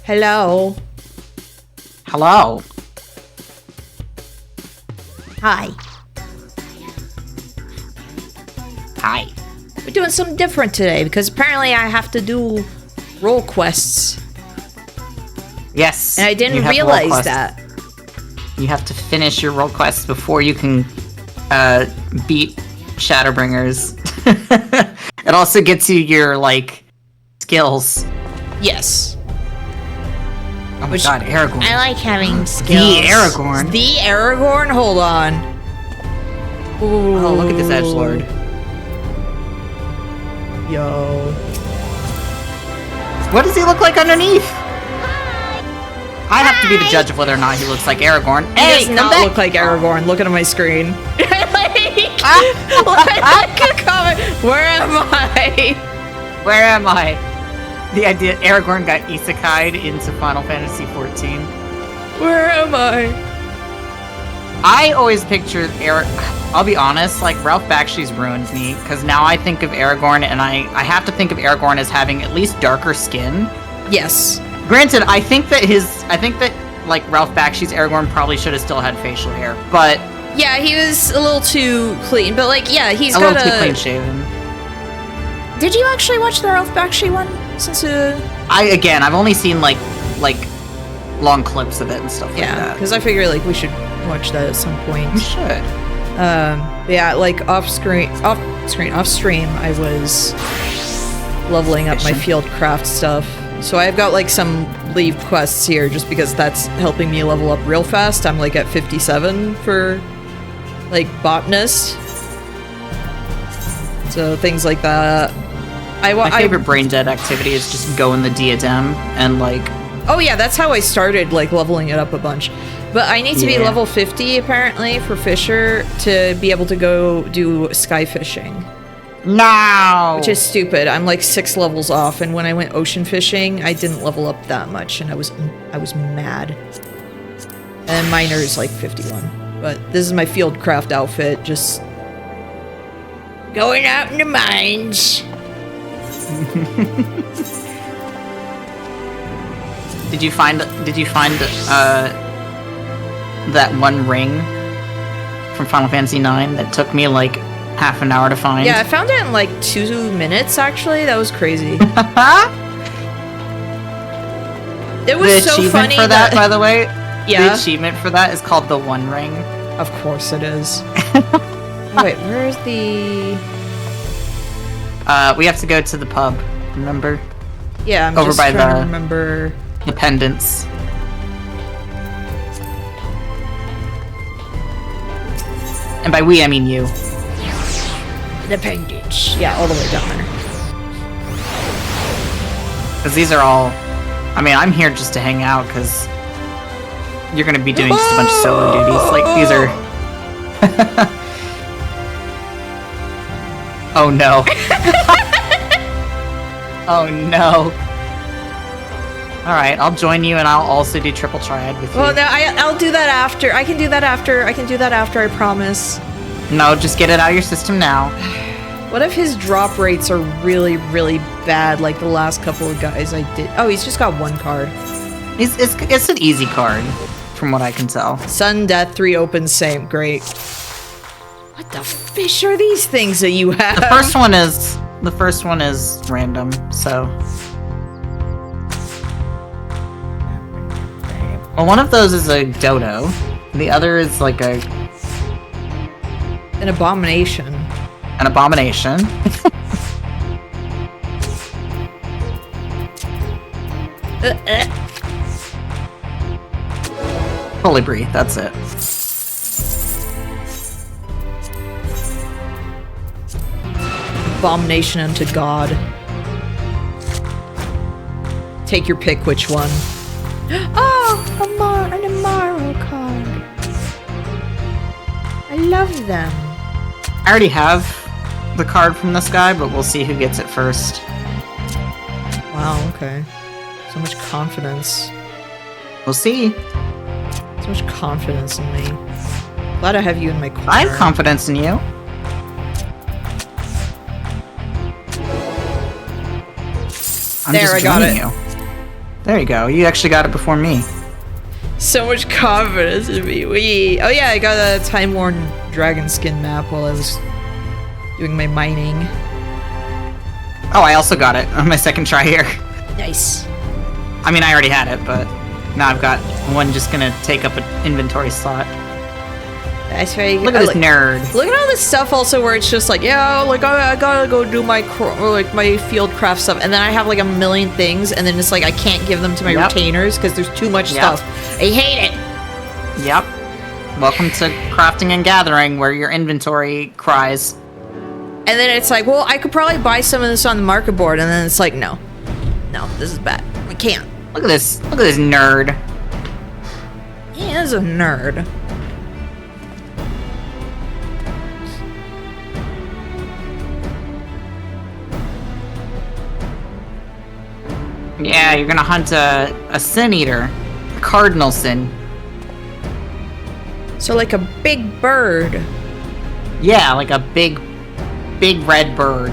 Hello. Hello. Hi. Hi. We're doing something different today because apparently I have to do role quests. Yes. And I didn't realize that. You have to finish your role quests before you can beat Shadowbringers. It also gets you your, like, skills. Yes. Oh my god, Aragorn. I like having skills. The Aragorn. The Aragorn? Hold on. Ooh. Oh, look at this edgelord. Yo. What does he look like underneath? I have to be the judge of whether or not he looks like Aragorn. He does not look like Aragorn. Look at my screen. Comment. Where am I? Where am I? The idea Aragorn got isekai'd into Final Fantasy XIV. Where am I? I always pictured I'll be honest, like, Ralph Bakshi's ruined me, because now I think of Aragorn, and I have to think of Aragorn as having at least darker skin. Yes. Granted, I think that like, Ralph Bakshi's Aragorn probably should have still had facial hair, but... Yeah, he was a little too clean, but, like, yeah, he's got a... little too clean-shaven. Did you actually watch the Ralph Bakshi one? I've only seen, like, long clips of it and stuff like that. Yeah, because I figure, like, we should watch that at some point. We should. Yeah, like, off stream, I was leveling up my fieldcraft stuff. So I've got, like, some leave quests here just because that's helping me level up real fast. I'm, like, at 57 for, like, botanist. So things like that. My favorite brain dead activity is just go in the diadem and, like... Oh yeah, that's how I started, like, leveling it up a bunch. But I need to be level 50, apparently, for Fisher to be able to go do sky fishing. No! Which is stupid. I'm, like, 6 levels off, and when I went ocean fishing, I didn't level up that much, and I was mad. And miner is, like, 51. But this is my fieldcraft outfit, just... going out in the mines. Did you find that one ring from Final Fantasy IX that took me like half an hour to find? Yeah, I found it in like 2 minutes actually. That was crazy. It was the so achievement funny for that, by the way. Yeah. The achievement for that is called the One Ring. Of course it is. Oh, wait, where's the... we have to go to the pub, remember? Yeah, I'm over just by trying to the remember... the pendants. And by we, I mean you. The pendants. Yeah, all the way down there. Because these are all... I mean, I'm here just to hang out, because you're going to be doing just a bunch of solo duties. Like, these are... Oh no. Oh no. Alright, I'll join you and I'll also do triple triad with you. Well, no, I'll do that after. I can do that after. I promise. No, just get it out of your system now. What if his drop rates are really, really bad like the last couple of guys I did? Oh, he's just got 1 card. It's an easy card, from what I can tell. Sudden death, 3 open, same. Great. What the fish are these things that you have? The first one is random, so. Well, one of those is a dodo. The other is like an abomination. An abomination. Colibri, that's it. Abomination unto God. Take your pick, which one? Oh, an Amaro card. I love them. I already have the card from this guy, but we'll see who gets it first. Wow, okay. So much confidence. We'll see. So much confidence in me. Glad I have you in my corner. I have confidence in you. I'm there, just I got it. You. There you go. You actually got it before me. So much confidence in me. Oh yeah, I got a time-worn dragon skin map while I was doing my mining. Oh, I also got it on my second try here. Nice. I mean, I already had it, but now I've got one just gonna take up an inventory slot. That's very good. Look at this nerd. Look at all this stuff also where it's just like, yeah, like I gotta go do my my field craft stuff, and then I have like a million things, and then it's like I can't give them to my retainers because there's too much stuff. I hate it. Yep. Welcome to crafting and gathering, where your inventory cries. And then it's like, well, I could probably buy some of this on the market board, and then it's like, no, this is bad. I can't. Look at this nerd. He is a nerd. Yeah, you're gonna hunt a sin eater, a cardinal sin. So like a big bird. Yeah, like a big red bird.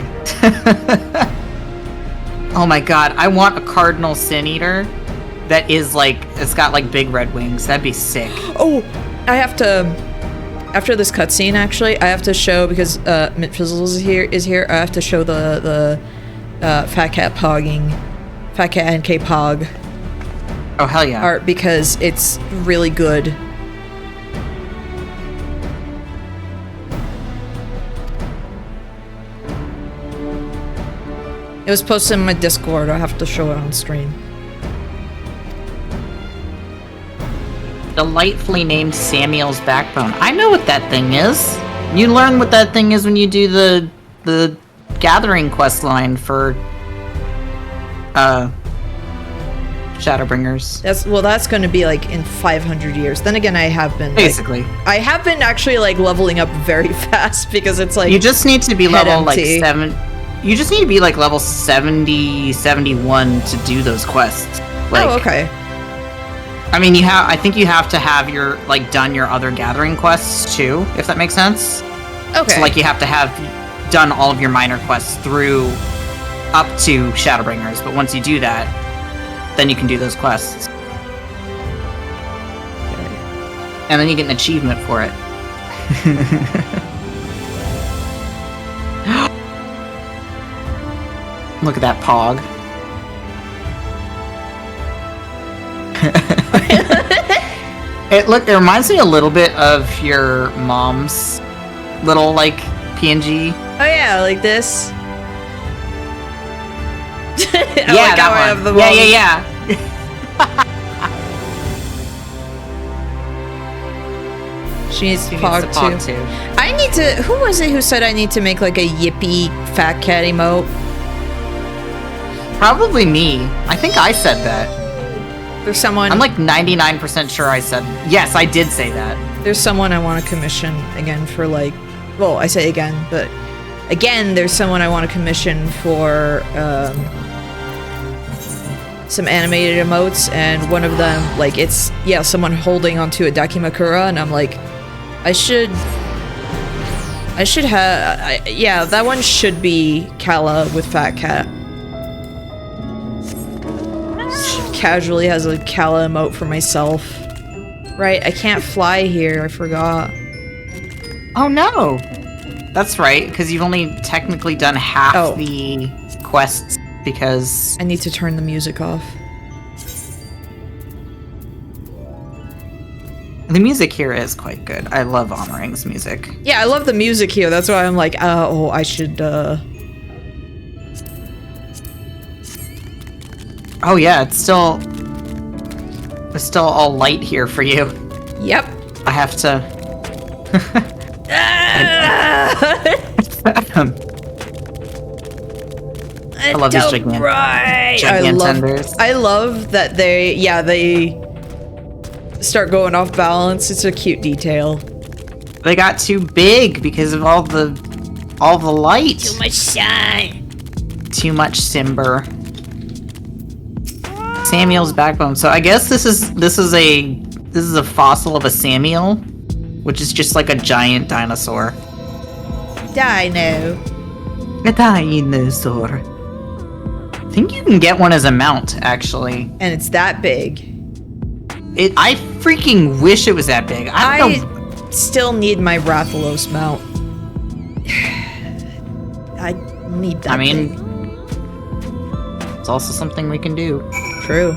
Oh my god, I want a cardinal sin eater that is like, it's got like big red wings. That'd be sick. Oh, I have to, after this cutscene actually, I have to show, because mcfizzles is here, I have to show the Fat Cat pogging. Fat Cat NK Pog. Oh, hell yeah. Art, because it's really good. It was posted in my Discord. I have to show it on stream. Delightfully named Samuel's Backbone. I know what that thing is. You learn what that thing is when you do the gathering quest line for Shadowbringers. That's going to be like in 500 years. Then again, I have been basically. I have been actually like leveling up very fast because it's like you just need to be level empty. like 7. You just need to be like level 70, 71 to do those quests. Like, oh, okay. I mean, I think you have to have your like done your other gathering quests too, if that makes sense. Okay. So like you have to have done all of your minor quests through up to Shadowbringers, but once you do that, then you can do those quests. Okay. And then you get an achievement for it. Look at that pog. It reminds me a little bit of your mom's little like PNG. Oh yeah, like this. Yeah, like how that I have the one. Yeah. She needs to pog too. I need to. Who was it who said I need to make like a yippee fat cat emote? Probably me. I think I said that. There's someone. I'm like 99% sure I said. Yes, I did say that. There's someone I want to commission again for like. Well, I say again, but again, there's someone I want to commission for some animated emotes, and one of them, like, it's someone holding onto a Dakimakura, and I'm like, I should have. Yeah, that one should be Kala with Fat Cat. Casually has a Kala emote for myself. Right, I can't fly here, I forgot. Oh no! That's right, because you've only technically done half the quests, because... I need to turn the music off. The music here is quite good. I love Honoring's music. Yeah, I love the music here, that's why I'm like, oh, I should, Oh yeah, it's still all light here for you. Yep. I have to... I love these gigantenders. I love that they start going off balance. It's a cute detail. They got too big because of all the light. Too much sun. Too much Simber. Samuel's backbone. So I guess this is a fossil of a Samuel, which is just like a giant dinosaur. Dino. A dinosaur. think you can get one as a mount, actually. And it's that big. I freaking wish it was that big. I don't know. Still need my Rathalos mount. I need that. I mean, it's also something we can do. True.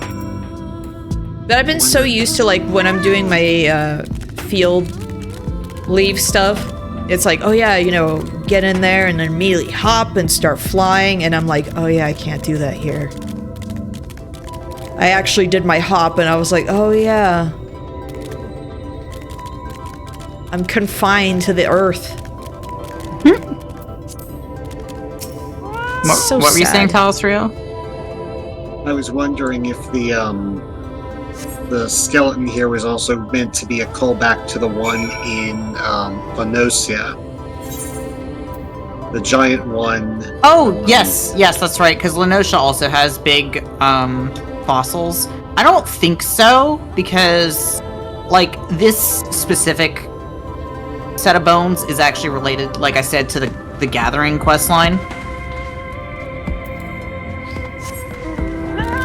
But I've been so used to, like, when I'm doing my field leave stuff, it's like, oh yeah, you know, get in there and then immediately hop and start flying, and I'm like, oh yeah, I can't do that here. I actually did my hop and I was like, oh yeah. I'm confined to the earth. So what were you saying, Talasriel? I was wondering if the skeleton here was also meant to be a callback to the one in Vanosia. The giant one. Oh, yes, that's right, because Lenosha also has big fossils. I don't think so, because, like, this specific set of bones is actually related, like I said, to the Gathering questline.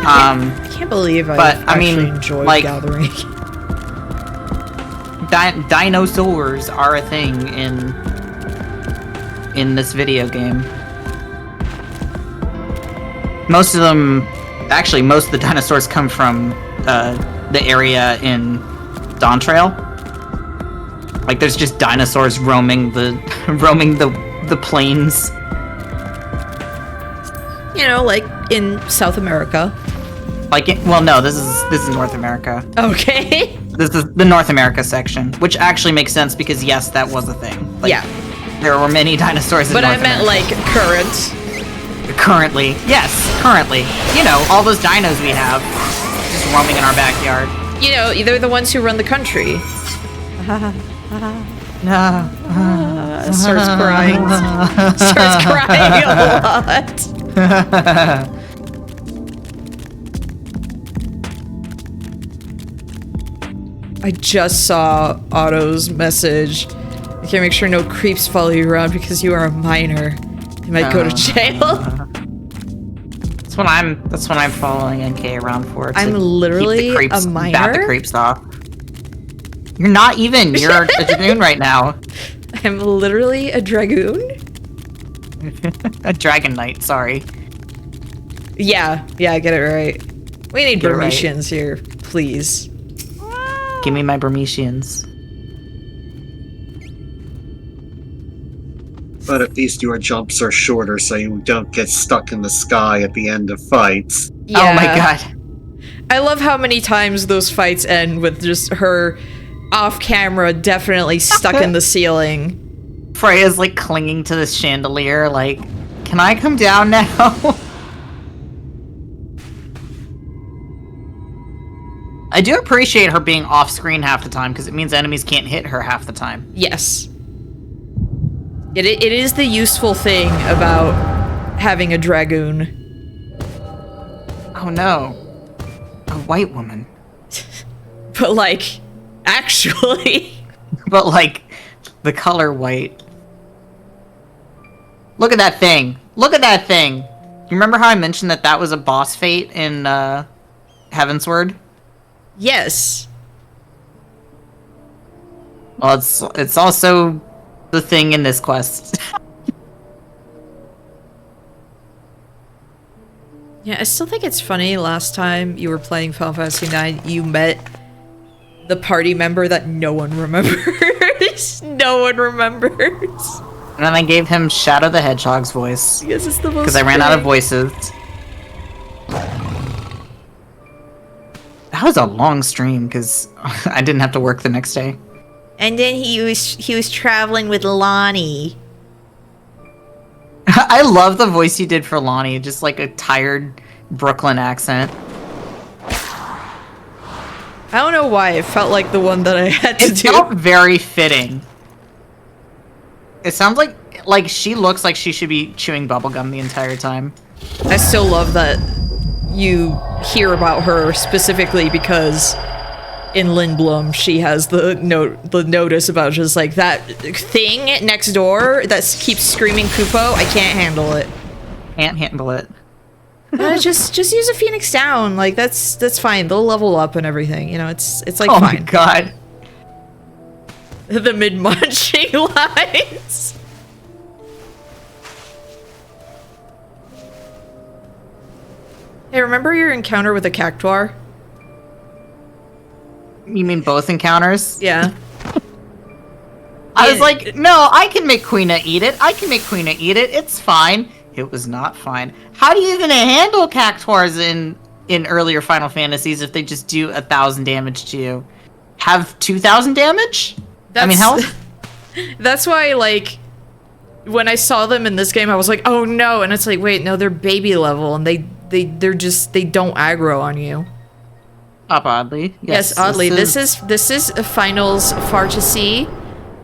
I can't believe I actually enjoyed like, Gathering. Dinosaurs are a thing in this video game. Most of the dinosaurs come from the area in Dawntrail. Like, there's just dinosaurs roaming the plains. You know, like in South America. Well, no, this is North America. Okay. This is the North America section, which actually makes sense because yes, that was a thing. Like, yeah. There were many dinosaurs in North America. But I meant like current. Currently. Yes, currently. You know, all those dinos we have just roaming in our backyard. You know, they're the ones who run the country. Starts crying. Starts crying a lot. I just saw Otto's message. You can't make sure no creeps follow you around because you are a minor. You might go to jail. That's what I'm following NK around for. I'm literally a minor. Bat the creeps off. You're not even. You're a dragoon right now. I'm literally a dragoon. A dragon knight. Sorry. Yeah, I get it right. We need Burmesians here, please. Give me my Burmesians. But at least your jumps are shorter so you don't get stuck in the sky at the end of fights. Yeah. Oh my god. I love how many times those fights end with just her off camera definitely stuck in the ceiling. Freya's like clinging to this chandelier like, can I come down now? I do appreciate her being off screen half the time because it means enemies can't hit her half the time. Yes. It is the useful thing about having a dragoon. Oh no. A white woman. But like, actually. But like, the color white. Look at that thing. Look at that thing. You remember how I mentioned that was a boss fate in Heavensward? Yes. Well, it's also the thing in this quest. Yeah, I still think it's funny. Last time you were playing Final Fantasy IX, you met the party member that no one remembers. No one remembers. And then I gave him Shadow the Hedgehog's voice. Yes, it's the most. Because I ran out of voices. That was a long stream because I didn't have to work the next day. And then he was traveling with Lonnie. I love the voice you did for Lonnie, just like a tired Brooklyn accent. I don't know why it felt like the one that I had to do. It felt very fitting. It sounds like she looks like she should be chewing bubblegum the entire time. I still love that you hear about her specifically because in Lindblom she has the notice about just like that thing next door that keeps screaming Kupo. I can't handle it. Can't handle it. Just use a Phoenix down. Like that's fine. They'll level up and everything. You know, it's like Oh fine. my god. The mid-munching lines. Hey, remember your encounter with the cactuar? You mean both encounters? Yeah. I was like, no, I can make Quina eat it. I can make Quina eat it. It's fine. It was not fine. How do you even handle cactuars in earlier Final Fantasies if they just do 1,000 damage to you? Have 2,000 damage? I mean, health? That's why, like, when I saw them in this game, I was like, oh no, and it's like, wait, no, they're baby level, and they don't aggro on you. Up oddly. Yes, oddly. This is Finals Fantasy.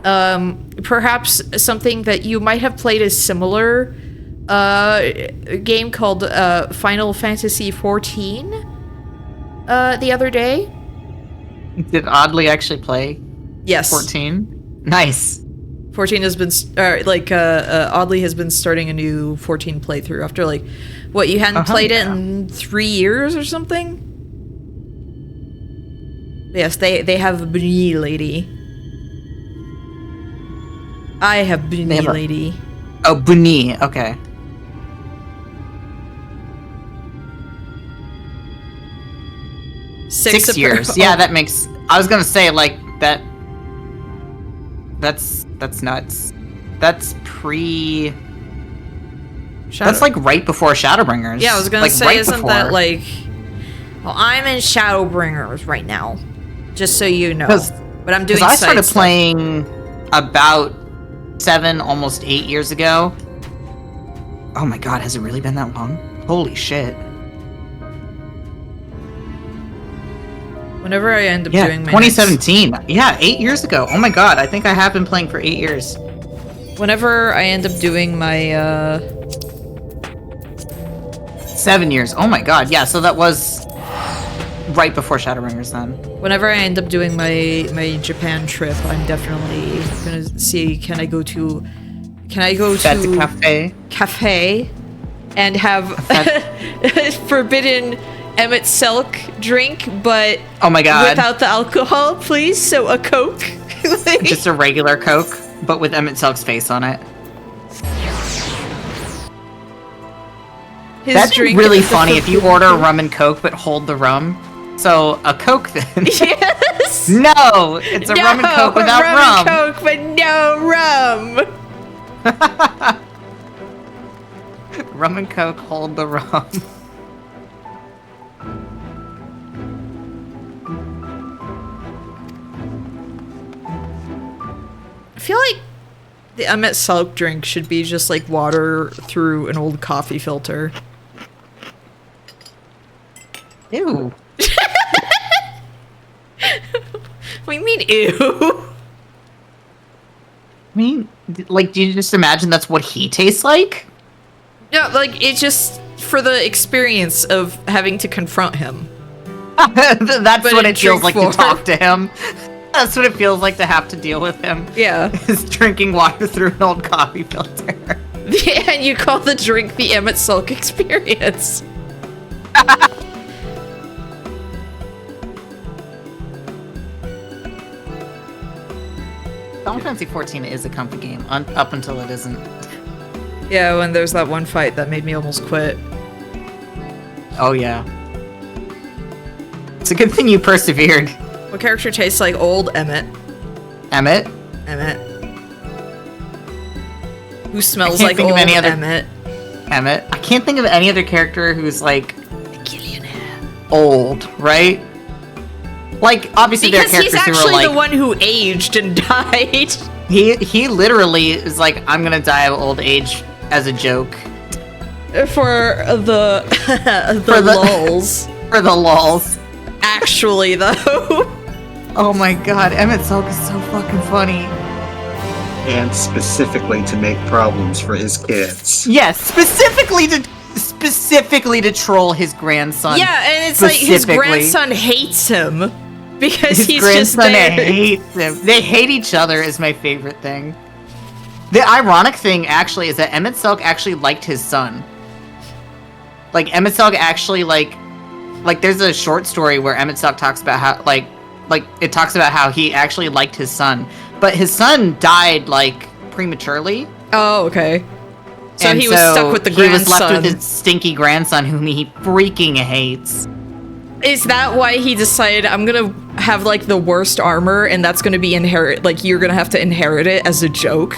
Perhaps something that you might have played a similar game called Final Fantasy XIV the other day. Did Oddly actually play? Yes. 14? Nice. 14 has been Oddly has been starting a new 14 playthrough after like what, you hadn't played it in 3 years or something? Yes, they have a Bunny lady. I have Bunny lady. Oh, Bunny. Okay. Six years. Yeah, that makes. I was gonna say like that. That's nuts. That's pre. That's like right before Shadowbringers. Yeah, I was gonna like, say, right isn't before. that like? Well, I'm in Shadowbringers right now, just so you know. But I'm doing. I started stuff. playing about 7, almost 8 years ago. Oh my god, has it really been that long? Holy shit. Whenever I end up doing my 2017. Yeah, 8 years ago. Oh my god, I think I have been playing for 8 years. Whenever I end up doing my 7 years. Oh my god, yeah, so that was right before Shadowbringers then. Whenever I end up doing my Japan trip, I'm definitely gonna see can I go to cafe and have forbidden Emmett Selk drink, but oh my god, without the alcohol, please. So a Coke. Just a regular Coke, but with Emmett Selk's face on it. That'd be really funny if you order a rum and Coke, but hold the rum. So a Coke then. Yes. No, it's a rum and Coke without rum. Rum and Coke, but no rum. Rum and Coke, hold the rum. I feel like the Emmett Selk drink should be just like water through an old coffee filter. Ew. What do you mean, ew? I mean, like, do you just imagine that's what he tastes like? No, like, it's just for the experience of having to confront him. That's But what in it feels like drink to talk to him. That's what it feels like to have to deal with him. Yeah. Is drinking water through an old coffee filter. And you call the drink the Emmett Selk experience. Final Fantasy XIV is a comfy game, up until it isn't. Yeah, when there's that one fight that made me almost quit. Oh yeah. It's a good thing you persevered. What character tastes like old Emmett? Emmett? Emmett. Who smells like old Emmett? Emmett. I can't think of any other character who's like old, right? Like, obviously there are characters who are like... Because he's actually the one who aged and died. He literally is like, I'm gonna die of old age as a joke. For the lulz. For the lulz. Actually, though. Oh my god, Emmett Selk is so fucking funny. And specifically to make problems for his kids. Yes, specifically to troll his grandson. Yeah, and it's like his grandson hates him because he's just there. Hates him. They hate each other is my favorite thing. The ironic thing actually is that Emmett Selk actually liked his son. Like Emet-Selch actually like there's a short story where Emet-Selch talks about how like it talks about how he actually liked his son, but his son died like prematurely. Oh, okay. So and he was stuck with the grandson. He was left with his stinky grandson, whom he freaking hates. Is that why he decided, I'm gonna have like the worst armor, and that's gonna be you're gonna have to inherit it as a joke?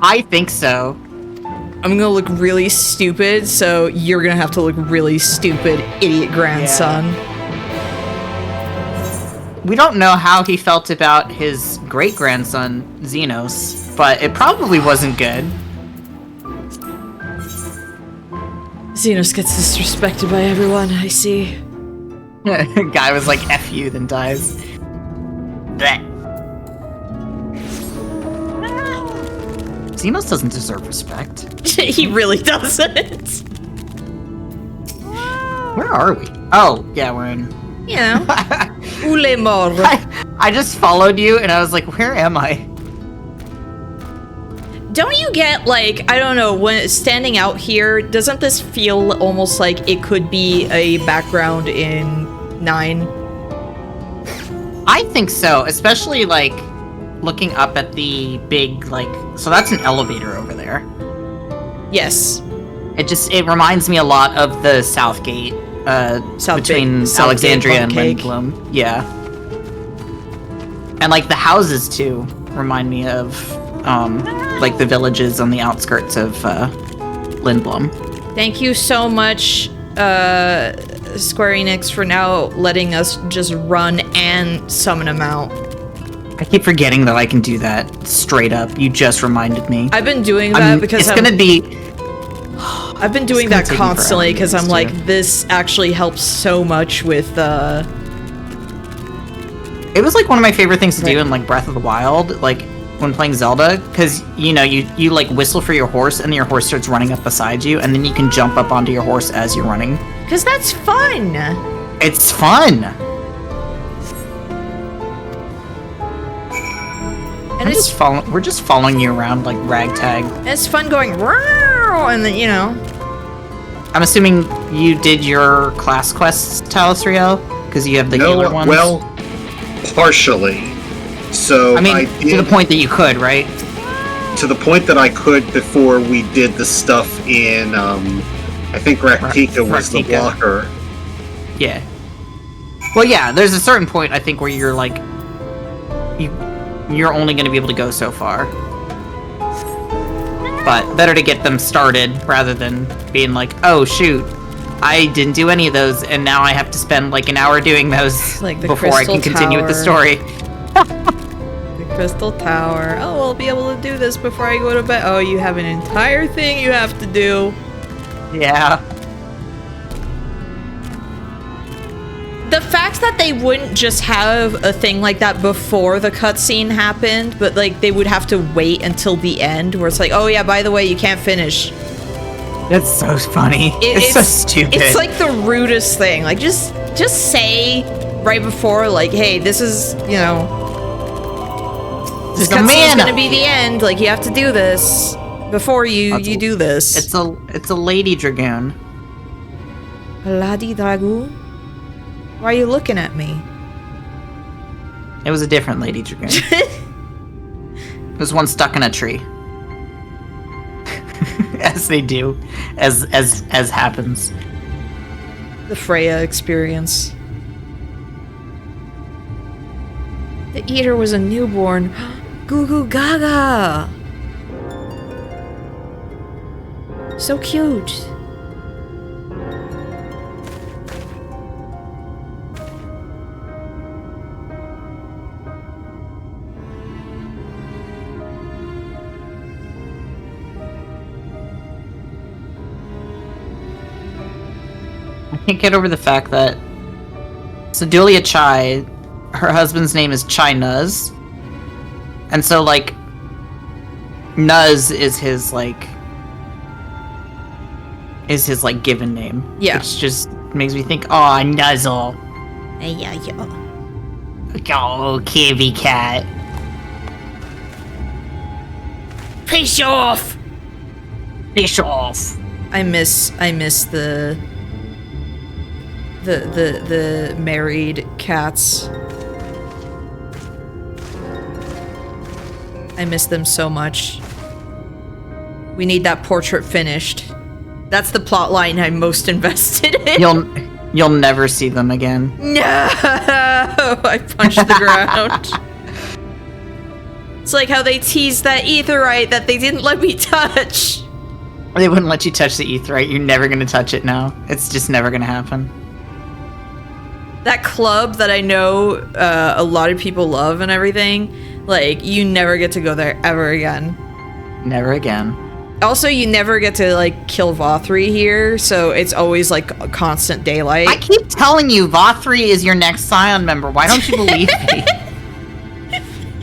I think so. I'm gonna look really stupid, so you're gonna have to look really stupid, idiot grandson. Yeah. We don't know how he felt about his great-grandson, Xenos, but it probably wasn't good. Xenos gets disrespected by everyone, I see. Guy was like, F you, then dies. Blech. Xenos doesn't deserve respect. He really doesn't. Where are we? Oh, yeah, we're in... You know. Ule mort. I just followed you, and I was like, where am I? Don't you get, like, I don't know, when standing out here, doesn't this feel almost like it could be a background in 9? I think so, especially, like, looking up at the big, like... So that's an elevator over there. Yes. It reminds me a lot of the South Gate, between Alexandria and Lindblom. Yeah. And, like, the houses, too, remind me of... like the villages on the outskirts of Lindblom. Thank you so much, Square Enix, for now letting us just run and summon them out. I keep forgetting that I can do that straight up. You just reminded me. I've been doing that because I've been doing that constantly because I'm like, this actually helps so much with It was like one of my favorite things to do in like Breath of the Wild, like when playing Zelda, because you know you like whistle for your horse and your horse starts running up beside you, and then you can jump up onto your horse as you're running. Because that's fun. It's fun. And we're just following you around like ragtag. It's fun going and then I'm assuming you did your class quests, Talasriel, because you have the healer ones. Well, partially. So I mean, to the point that you could, right? To the point that I could before we did the stuff in, I think Raktika was the blocker. Yeah. Well, yeah, there's a certain point, I think, where you're like... You're only going to be able to go so far. But better to get them started, rather than being like, oh, shoot, I didn't do any of those, and now I have to spend, like, an hour doing those like before I can continue with the story. The Crystal Tower. Oh, I'll be able to do this before I go to bed. Oh, you have an entire thing you have to do. Yeah. The fact that they wouldn't just have a thing like that before the cutscene happened, but like they would have to wait until the end, where it's like, oh yeah, by the way, you can't finish. That's so funny. It's so stupid. It's like the rudest thing. Like just say right before, like, hey, this is, you know, this cutscene's gonna be the end. Like you have to do this before you do this. It's a lady dragoon. A lady dragoon? Why are you looking at me? It was a different lady dragoon. It was one stuck in a tree. As they do, as happens. The Freya experience. The Eater was a newborn. Goo Goo Gaga! So cute. I can't get over the fact that Sedulia Chai, her husband's name is Chai Nuz, and so like Nuz is his given name. Yeah, which just makes me think, oh, Nuzzle. Yeah. Oh, kitty cat. Piss off! Piss off. I miss the married cats. I miss them so much. We need that portrait finished. That's the plot line I'm most invested in. You'll never see them again. No! I punched the ground. It's like how they teased that aetherite that they didn't let me touch. They wouldn't let you touch the aetherite. You're never gonna touch it now. It's just never gonna happen. That club that I know a lot of people love and everything, like, you never get to go there ever again. Never again. Also, you never get to, like, kill Vothri here, so it's always, like, a constant daylight. I keep telling you, Vothri is your next Scion member. Why don't you believe me?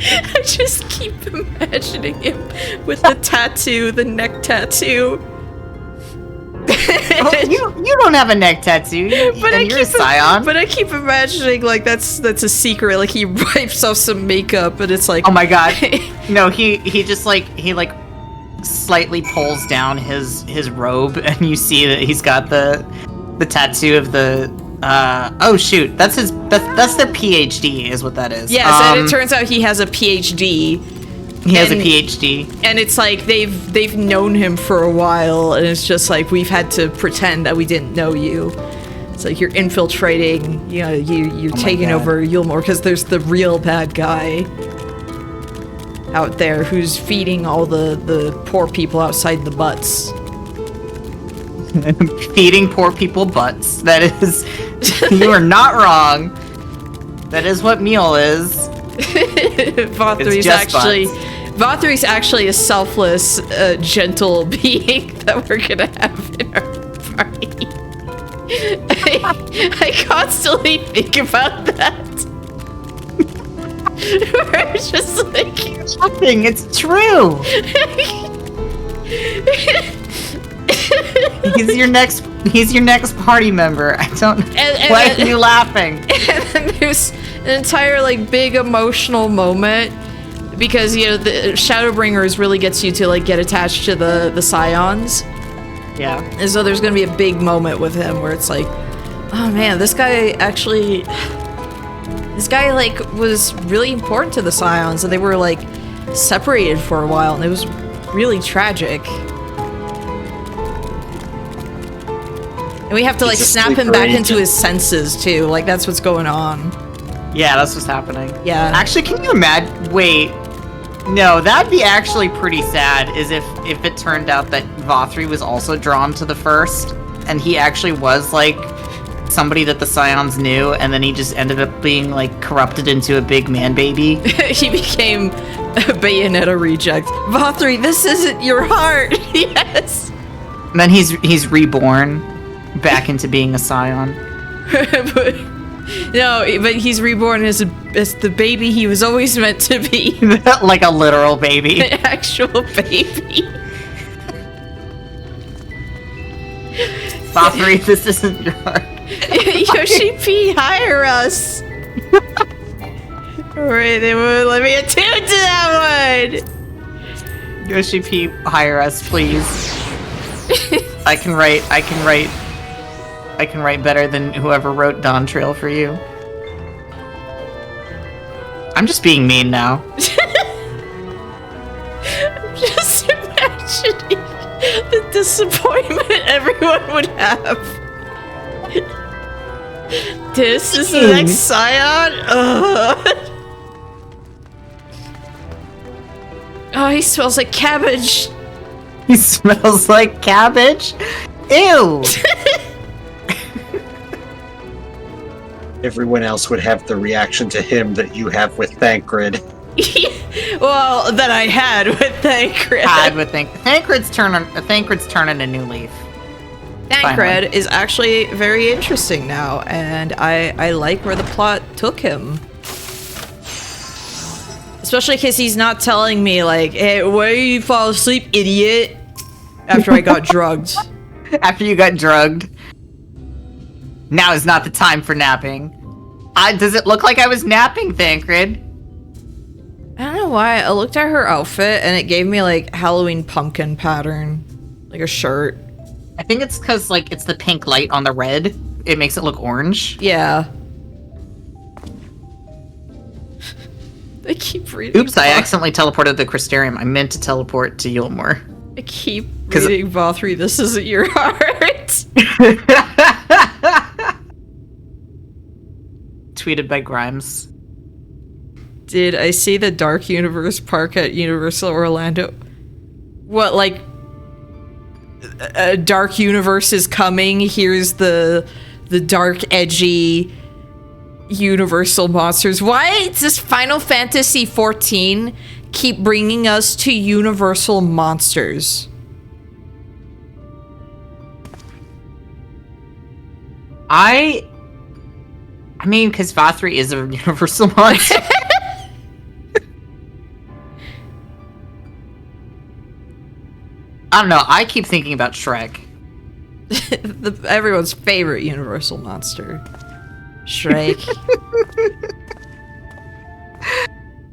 I just keep imagining him with the tattoo, the neck tattoo. Well, you don't have a neck tattoo, you're a Scion. But I keep imagining, like, that's a secret. Like, he wipes off some makeup, and it's like... Oh my god. No, he just, like, slightly pulls down his robe, and you see that he's got the tattoo of the... oh shoot, that's their PhD, is what that is. Yes, and it turns out he has a PhD. He has a PhD. And it's like they've known him for a while, and it's just like we've had to pretend that we didn't know you. It's like you're infiltrating, you know, you're taking over Yulmore because there's the real bad guy out there who's feeding all the poor people outside the butts. Feeding poor people butts. That is, you are not wrong. That is what meal is. Vothri's actually a selfless, gentle being that we're gonna have in our party. I constantly think about that. Where it's just like nothing. It's true. He's your next party member. I don't. Why are you laughing? And then there's an entire like big emotional moment because you know the Shadowbringers really gets you to like get attached to the Scions. Yeah. And so there's gonna be a big moment with him where it's like, oh man, this guy like was really important to the Scions, and they were like separated for a while, and it was really tragic. And we have to like snap him back into his senses too. Like that's what's going on. Yeah, that's what's happening. Yeah. Actually, can you imagine? Wait. No, that'd be actually pretty sad. Is if it turned out that Vothri was also drawn to the first, and he actually was like somebody that the Scions knew, and then he just ended up being like corrupted into a big man baby. He became a Bayonetta reject. Vothri, this isn't your heart. Yes. And then he's reborn back into being a Scion. but he's reborn as the baby he was always meant to be. Like a literal baby. An actual baby. Vothri, this isn't your heart. Yoshi P, hire us. Alright, they won't let me attune to that one. Yoshi P, hire us, please. I can write better than whoever wrote Dawn Trail for you. I'm just being mean now. I'm just imagining the disappointment everyone would have. This is the next Scion? Ugh. Oh, he smells like cabbage. He smells like cabbage? Ew! Everyone else would have the reaction to him that you have with Thancred. Well, that I had with Thancred. Thancred's turning a new leaf. Thancred is actually very interesting now, and I like where the plot took him. Especially because he's not telling me, like, hey, where you fall asleep, idiot? After I got drugged. After you got drugged. Now is not the time for napping. Does it look like I was napping, Thancred? I don't know why. I looked at her outfit, and it gave me, like, Halloween pumpkin pattern. Like a shirt. I think it's because, like, it's the pink light on the red. It makes it look orange. Yeah. I keep reading. Oops, I accidentally teleported the Crystarium. I meant to teleport to Yulmore. I keep reading Vothri, this isn't your heart. Tweeted by Grimes. Did I see the Dark Universe Park at Universal Orlando? What, like, a Dark Universe is coming? Here's the dark, edgy Universal monsters. Why does Final Fantasy XIV keep bringing us to Universal monsters? I mean, because Vothri is a Universal monster. I don't know. I keep thinking about Shrek. Everyone's favorite Universal monster. Shrek.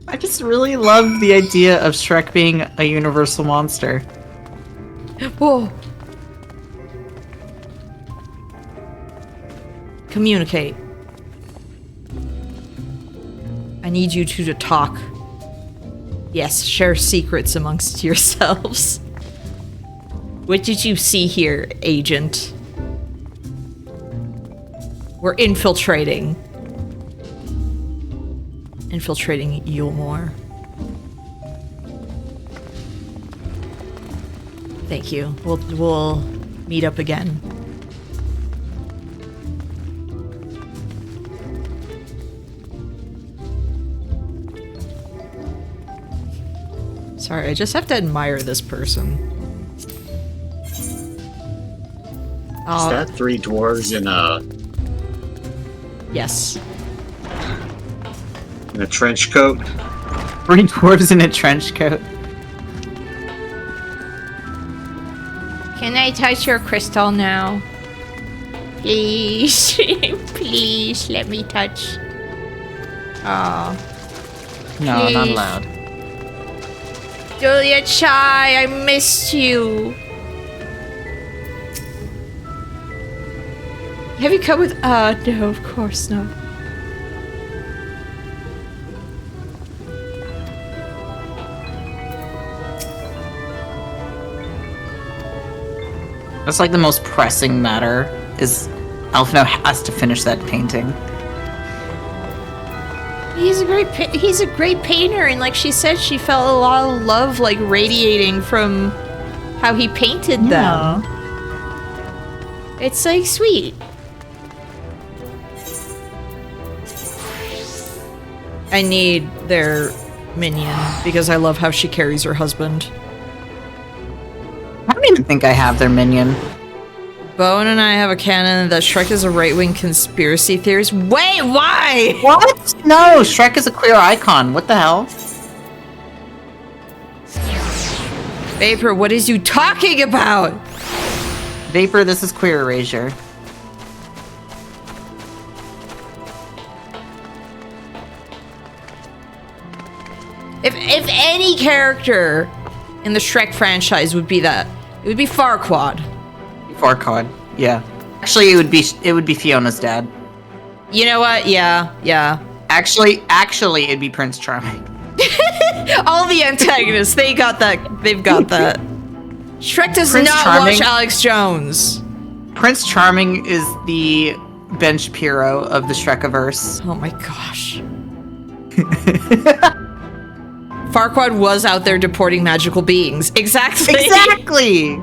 I just really love the idea of Shrek being a Universal monster. Whoa. Communicate. I need you two to talk. Yes, share secrets amongst yourselves. What did you see here, agent? We're infiltrating. Infiltrating Yulmore. Thank you. We'll meet up again. Sorry, I just have to admire this person. Is that 3 dwarves in Yes. a trench coat? 3 dwarves in a trench coat. Can I touch your crystal now? Please. Please let me touch. Oh. No, Please. not allowed. Julia Chai, I missed you. Have you come with... no, of course not. That's like the most pressing matter, is Alphino has to finish that painting. He's a great painter, and like she said, she felt a lot of love like radiating from how he painted them. It's like sweet. I need their minion because I love how she carries her husband. I don't even think I have their minion. Bowen and I have a canon that Shrek is a right-wing conspiracy theorist. Wait, why? What? No, Shrek is a queer icon. What the hell? Vapor, what is you talking about? Vapor, this is queer erasure. If any character in the Shrek franchise would be that, it would be Farquaad. Farquaad, yeah. Actually, it would be Fiona's dad. You know what? Yeah. Actually, it'd be Prince Charming. All the antagonists, they've got that. Shrek does Prince not Charming- watch Alex Jones. Prince Charming is the Ben Shapiro of the Shrekiverse. Oh my gosh. Farquaad was out there deporting magical beings. Exactly. Exactly!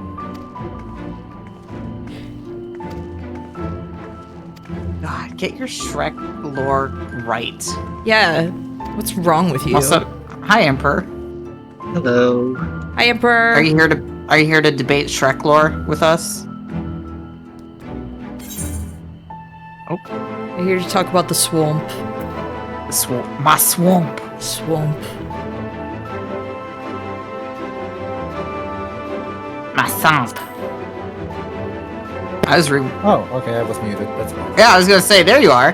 God, get your Shrek lore right. Yeah. What's wrong with you? Also, hi Emperor. Hello. Hi, Emperor. Are you here to debate Shrek lore with us? Oh. I'm here to talk about the swamp. My swamp. Swamp. My swamp. Oh, okay, I was muted. That's fine. Yeah, I was gonna say, there you are.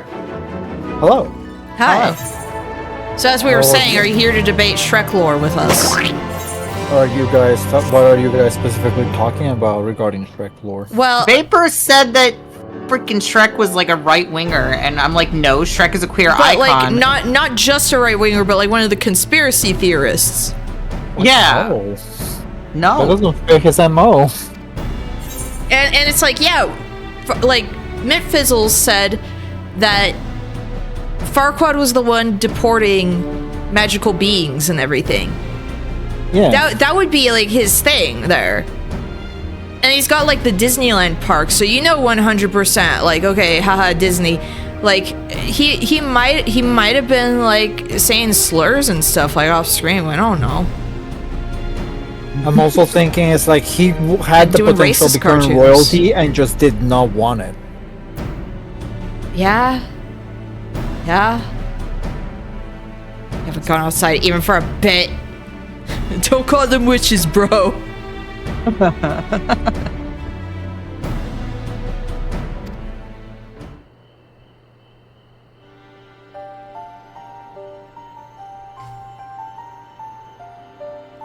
Hello. Hi. So as we were Oh, saying, are you here to debate Shrek lore with us? are you guys? What are you guys specifically talking about regarding Shrek lore? Well, Vapor said that freaking Shrek was like a right winger, and I'm like, no, Shrek is a queer but icon. like not just a right winger, but like one of the conspiracy theorists. Yeah. Oh, that No. doesn't fit his MO. And it's like, yeah, like Mitfizzles said that Farquaad was the one deporting magical beings and everything. Yeah. That would be like his thing there. And he's got like the Disneyland park, so you know 100% like, okay, haha, Disney. Like he might have been like saying slurs and stuff like off screen. I don't know. I'm also thinking it's like he had the Doing potential to racist become cartoons. royalty and just did not want it. Yeah. Haven't gone outside even for a bit. Don't call them witches, bro.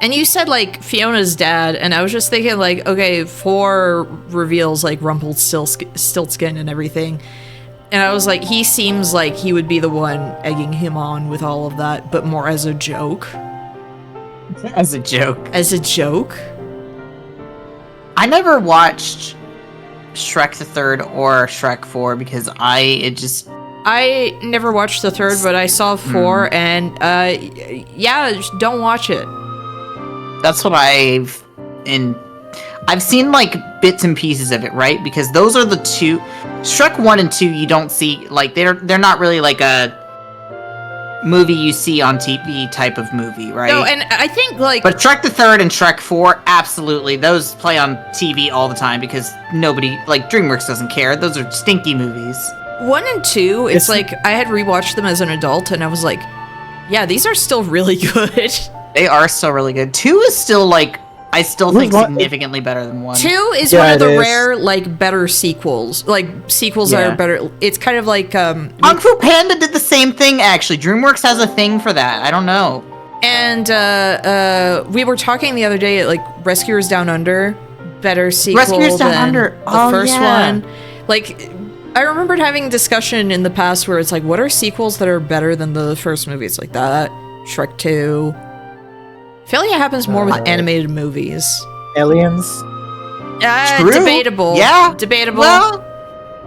And you said like Fiona's dad, and I was just thinking like, okay, 4 reveals like Rumpelstiltskin and everything. And I was like, he seems like he would be the one egging him on with all of that, but more as a joke. As a joke. As a joke? I never watched Shrek the Third or Shrek 4 because I never watched the 3rd, but I saw 4, and yeah, just don't watch it. That's what I've seen like bits and pieces of it, right? Because those are the two. Shrek 1 and 2 you don't see, like they're not really like a movie you see on TV type of movie, right? No, and I think like But Shrek the Third and Shrek 4, absolutely. Those play on TV all the time because nobody, like DreamWorks doesn't care. Those are stinky movies. 1 and 2, it's like I had rewatched them as an adult, and I was like, yeah, these are still really good. They are still really good. 2 is still like, I still think significantly better than 1. 2 is one of the rare, like, better sequels. Like, sequels that are better. It's kind of like, Kung Fu Panda did the same thing, actually. DreamWorks has a thing for that. I don't know. And, we were talking the other day, like, Rescuers Down Under, better sequel Rescuers Down than Under. the first one. Like, I remembered having a discussion in the past where it's like, what are sequels that are better than the first movie? It's like that, Shrek 2. I feel like it happens more with animated movies. Aliens? True. Debatable. Yeah. Debatable. Well,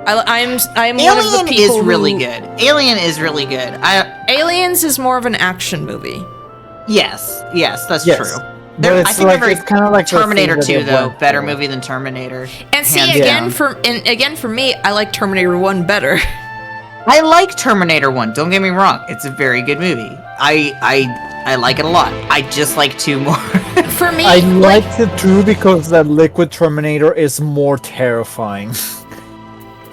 I'm one Alien of the people is really who... good. Alien is really good. Aliens is more of an action movie. Yes, that's Yes. true. But I it's think like, they're it's kind of like the Terminator thing that 2 they though, went better for. movie than Terminator. And see, Hands again for me, I like Terminator 1 better. I like Terminator 1. Don't get me wrong; it's a very good movie. I like it a lot. I just like 2 more. For me, I liked it too because that liquid Terminator is more terrifying.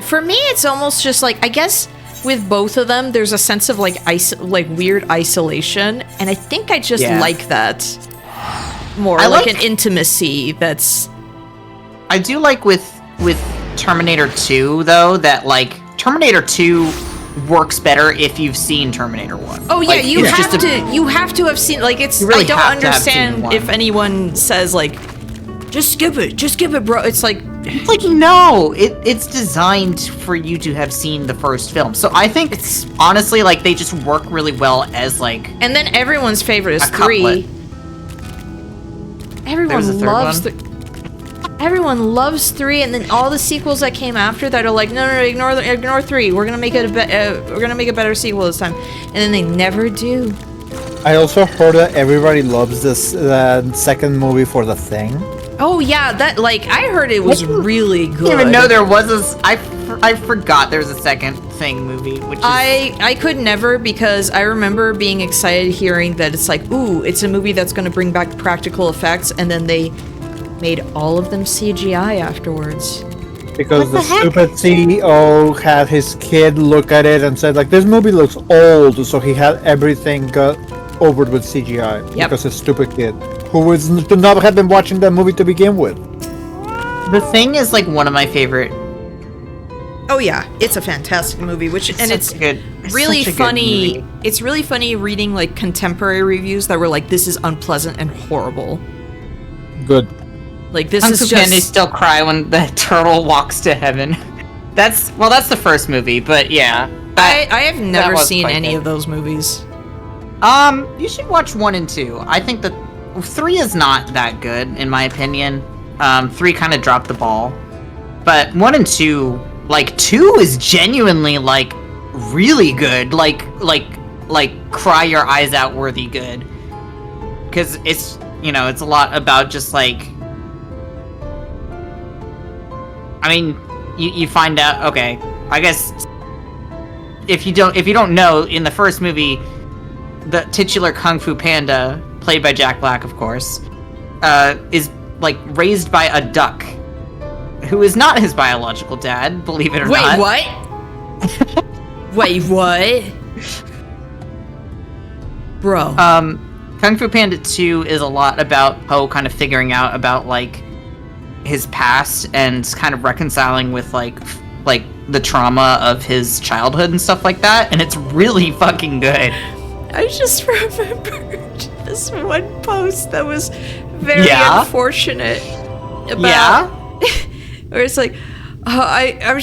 for me, it's almost just like, I guess with both of them, there's a sense of like weird isolation, and I think I just like that more. I like like- an intimacy that's. I do like with Terminator 2 though that like Terminator 2 works better if you've seen Terminator 1. Oh yeah, Like, you it's have just to. You have to have seen. Like it's. You really I don't have to have seen understand one. if anyone says like, just skip it, bro. It's like. Like no, it's designed for you to have seen the first film. So I think it's honestly like they just work really well as like. And then everyone's favorite is A 3. couplet. There's a Everyone third loves one? Everyone loves 3, and then all the sequels that came after that are like, no, ignore 3. We're gonna make it a better sequel this time, and then they never do. I also heard that everybody loves this second movie for The Thing. Oh yeah, that like I heard it was really good. I didn't even know there was I forgot there was a second Thing movie, which is, I could never, because I remember being excited hearing that it's like, ooh, it's a movie that's gonna bring back practical effects, and then they made all of them CGI afterwards. Because the stupid CEO had his kid look at it and said, like, this movie looks old, so he had everything got over with CGI. Yep. Because his stupid kid, who should not have been watching that movie to begin with. The Thing is like one of my favorite. Oh yeah, it's a fantastic movie, it's good. really such a good funny. movie. It's really funny reading like contemporary reviews that were like, this is unpleasant and horrible. Good. Like this Kung is Fu just Panda still cry when the turtle walks to heaven. That's the first movie, but yeah. I have never was seen quite any good. of those movies. You should watch 1 and 2. I think that 3 is not that good, in my opinion. 3 kind of dropped the ball. But 1 and 2, like, 2 is genuinely, like, really good. Like, cry your eyes out worthy good. Because it's, it's a lot about just, like... I mean, you find out, okay, I guess... If you don't know, in the first movie, the titular Kung Fu Panda, played by Jack Black, of course, is, like, raised by a duck, who is not his biological dad, believe it or not. Wait, what? Wait, what? Bro. Kung Fu Panda 2 is a lot about Po kind of figuring out about, like, his past and kind of reconciling with, like the trauma of his childhood and stuff like that, and it's really fucking good. I just remembered this one post that was very Yeah? unfortunate about Yeah? where it's like, I'm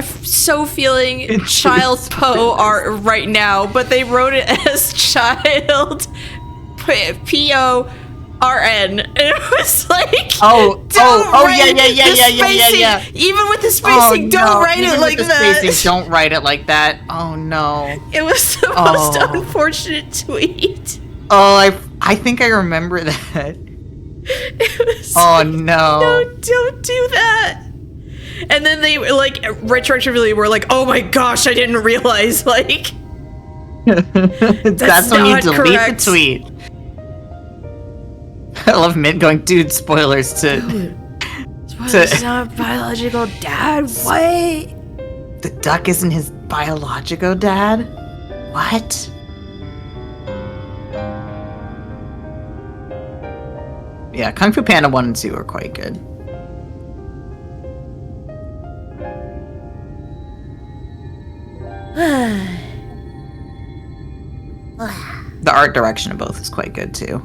so feeling child Po art right now, but they wrote it as child PORN, and it was like, Oh, write yeah. even with the spacing, don't write Even it with like the that. spacing, don't write it like that. Oh no. It was the most unfortunate tweet. Oh, I think I remember that. It was Oh like, no. No, don't do that. And then they were like, retroactively were like, oh my gosh, I didn't realize, like, That's when you not delete correct. the tweet. I love Mint going, dude, spoilers to... it's not biological dad, what? The duck isn't his biological dad? What? Yeah, Kung Fu Panda 1 and 2 are quite good. The art direction of both is quite good too.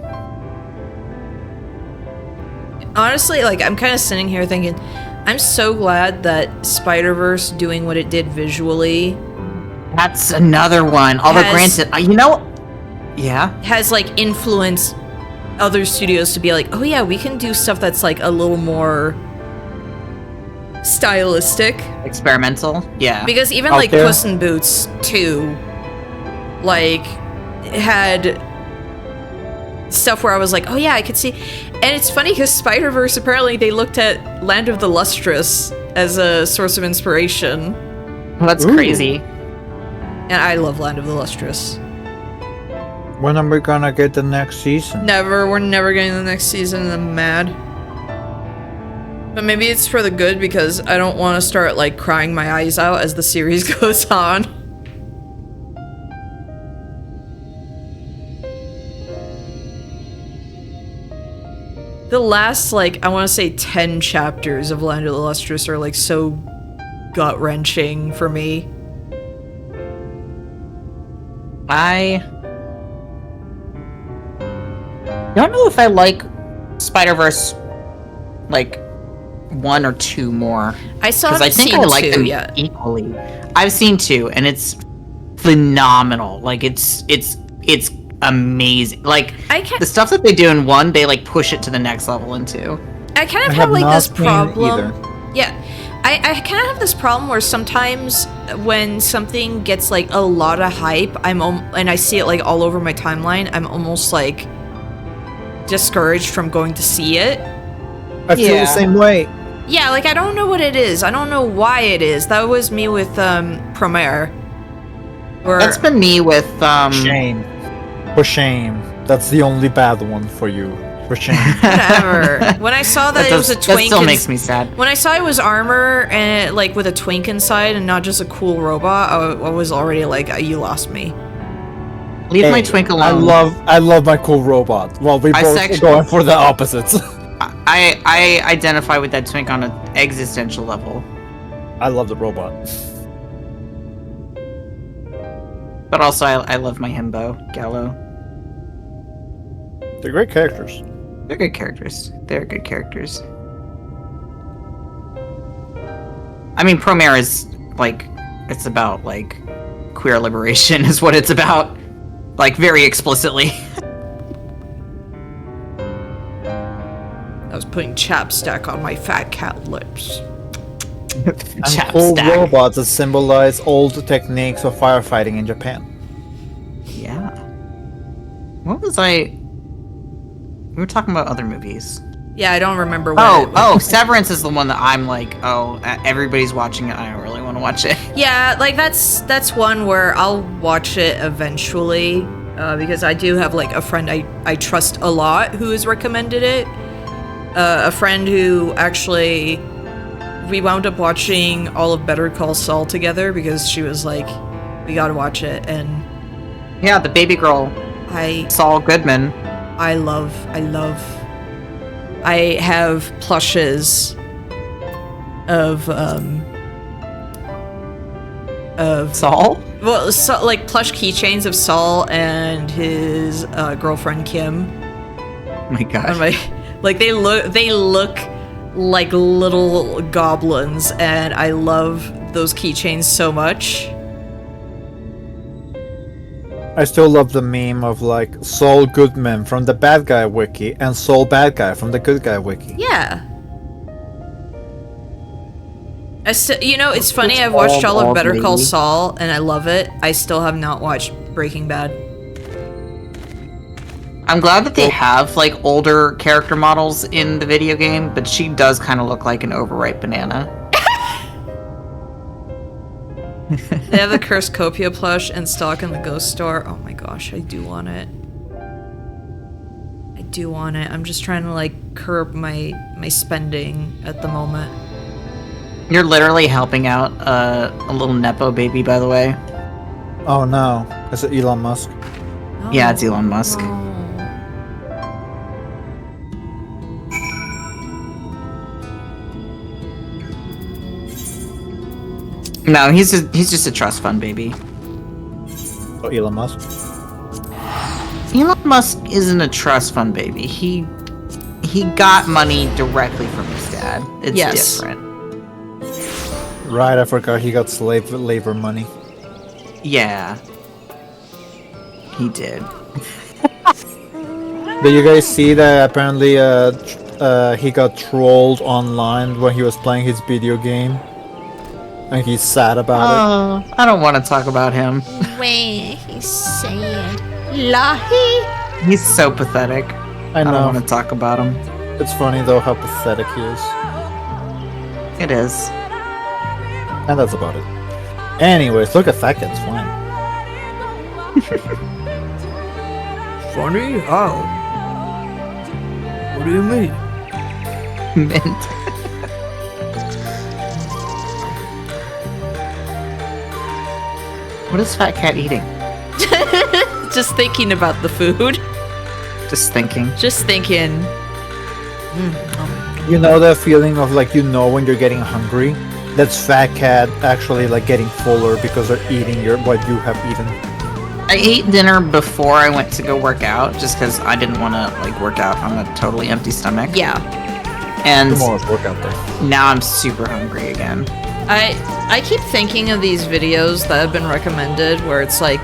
Honestly, like, I'm kind of sitting here thinking, I'm so glad that Spider-Verse doing what it did visually That's another one. Although granted, yeah. has, like, influenced other studios to be like, oh yeah, we can do stuff that's, like, a little more stylistic. Experimental, yeah. Because even, Out like, there. Puss in Boots 2, like, had stuff where I was like, oh yeah, I could see. And it's funny because Spider-Verse, apparently they looked at Land of the Lustrous as a source of inspiration. Well, that's Ooh. crazy. And I love Land of the Lustrous. When are we gonna get the next season? Never, we're never getting the next season, and I'm mad. But maybe it's for the good because I don't want to start, like, crying my eyes out as the series goes on. The last, like, I want to say 10 chapters of Land of the Lustrous are, like, so gut-wrenching for me. I don't know if I like Spider-Verse, like, 1 or 2 more. I still Because I haven't think seen I like 2 them yet. equally. I've seen 2, and it's phenomenal. Like, it's amazing. Like, I can't- the stuff that they do in 1, they, like, push it to the next level in 2. I kind of I have, have like, not this seen problem. either. Yeah. I kind of have this problem where sometimes when something gets, like, a lot of hype, and I see it, like, all over my timeline, I'm almost, like, discouraged from going to see it. I feel Yeah. the same way. Yeah, like, I don't know what it is. I don't know why it is. That was me with, Premiere. Where, That's been me with, Shame. For shame. That's the only bad one for you. For shame. whatever. When I saw that, it was a that twink. still makes me sad. When I saw it was armor and like with a twink inside and not just a cool robot, I was already like, you lost me. Leave my Hey, twink alone. I love my cool robot. Well, we both Bisexual. going for the opposites. I identify with that twink on an existential level. I love the robot. But also, I love my himbo, Gallo. They're great characters. They're good characters. They're good characters. I mean, Promare is, like, it's about, like, queer liberation is what it's about. Like, very explicitly. I was putting chapstick on my fat cat lips. And cool robots that symbolize old techniques of firefighting in Japan. Yeah. What was I... We were talking about other movies. Yeah, I don't remember what Severance is the one that I'm like, everybody's watching it, I don't really want to watch it. Yeah, like that's one where I'll watch it eventually, because I do have like a friend I trust a lot who has recommended it. A friend who actually, we wound up watching all of Better Call Saul together because she was like, we gotta watch it, and... Yeah, the baby girl, Saul Goodman. I have plushes of Saul? Well, so, like plush keychains of Saul and his girlfriend Kim. Oh my gosh. Like they look like little goblins, and I love those keychains so much. I still love the meme of like Saul Goodman from the bad guy wiki and Saul bad guy from the good guy wiki. Yeah. It's funny. I've watched all of Better Call Saul, and I love it. I still have not watched Breaking Bad. I'm glad that they have like older character models in the video game, but she does kind of look like an overripe banana. They have the Cursed Copia plush and stock in the Ghost Store. Oh my gosh, I do want it. I'm just trying to like curb my spending at the moment. You're literally helping out a little Nepo baby, by the way. Oh no, is it Elon Musk? Oh, yeah, it's Elon Musk. No. No, he's just a trust fund baby. Oh, Elon Musk? Elon Musk isn't a trust fund baby. He got money directly from his dad. It's different. Right, I forgot he got slave labor money. Yeah. He did. Did you guys see that apparently he got trolled online when he was playing his video game? And he's sad about it. I don't want to talk about him. Wait, he's sad. Lahi. He's so pathetic. I know. I don't want to talk about him. It's funny though how pathetic he is. It is. And that's about it. Anyways, look at that kid's fine. Funny? How? What do you mean? Mint. What is Fat Cat eating? Just thinking about the food. Just thinking. You know that feeling of like when you're getting hungry? That's Fat Cat actually like getting fuller because they're eating what you have eaten. I ate dinner before I went to go work out, just because I didn't want to like work out on a totally empty stomach. Yeah. And Tomorrow's workout day. Now I'm super hungry again. I keep thinking of these videos that have been recommended where it's like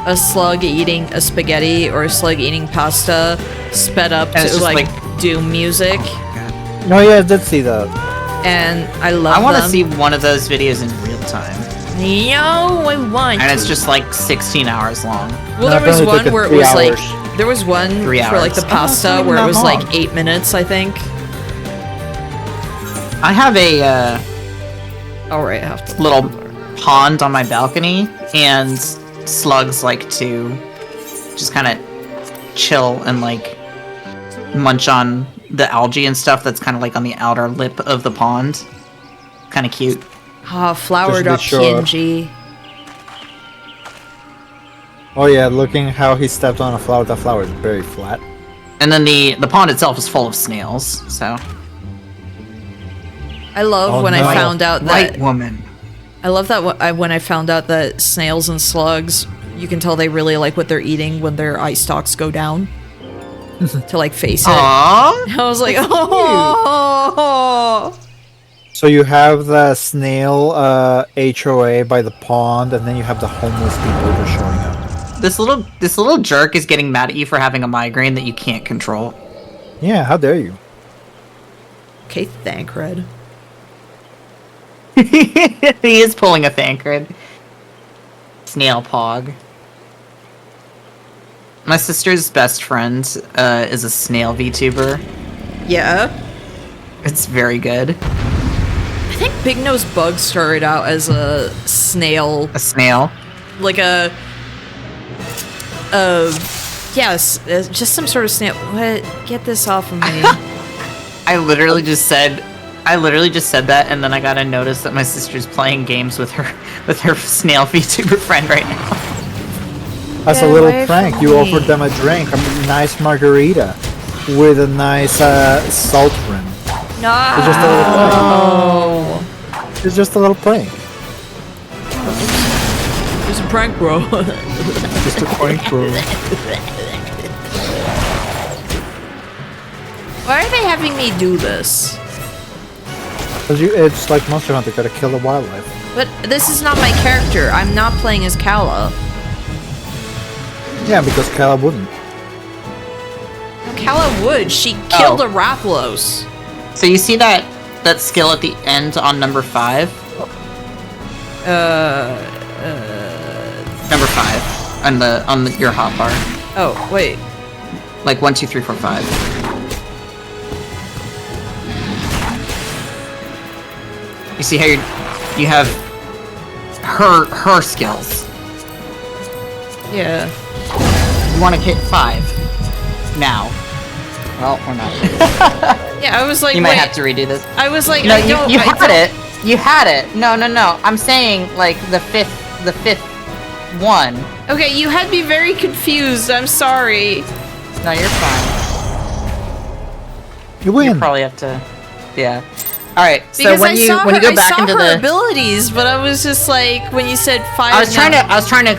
a slug eating a spaghetti or a slug eating pasta sped up to like doom music. Oh yeah, I did see that. And I love them. I want to see one of those videos in real time. No, I want And it's just like 16 hours long. Well, there was one where it was like... There was one for like the pasta where it was like 8 minutes, I think. I have a Alright, I have to... little pond on my balcony, and slugs like to just kind of chill and like munch on the algae and stuff that's kind of like on the outer lip of the pond. Kind of cute. Ah, flower.png. Oh yeah, looking how he stepped on a flower. That flower is very flat. And then the pond itself is full of snails, so... I love when I found out that... White woman. I love that when I found out that snails and slugs, you can tell they really like what they're eating when their eye stalks go down. to like face it. Aww. I was like, oh. So you have the snail HOA by the pond, and then you have the homeless people just showing up. This little jerk is getting mad at you for having a migraine that you can't control. Yeah, how dare you? Okay, Thancred. He is pulling a Thancred. Snail Pog. My sister's best friend is a snail VTuber. Yeah. It's very good. I think Big Nose Bug started out as a snail. A snail? Like yes, just some sort of snail. What? Get this off of me. I literally just said that, and then I got a notice that my sister's playing games with her snail VTuber friend right now. As Get a little away prank, from you me. offered them a drink, a nice margarita with a nice salt rim. No. It's just a little prank. It's just a little prank. It's a prank, bro. Just a prank, bro. Why are they having me do this? It's like Monster Hunter, gotta kill the wildlife. But this is not my character. I'm not playing as Kala. Yeah, because Kala wouldn't. Kala would. She killed a Rathalos. So you see that skill at the end on number 5? Number 5 on your hotbar. Oh, wait. Like 1, 2, 3, 4, 5. You see how you have her skills. Yeah. You want to hit 5 now. Well, or not. Yeah, I was like, You might wait. have to redo this. I was like, No, I don't. you I had don't- it. You had it. No. I'm saying like the fifth one. Okay, you had me very confused. I'm sorry. No, you're fine. You win. You probably have to. Yeah. All right. So Because when you go I back saw into her the abilities, but I was just like, when you said 5. I was trying to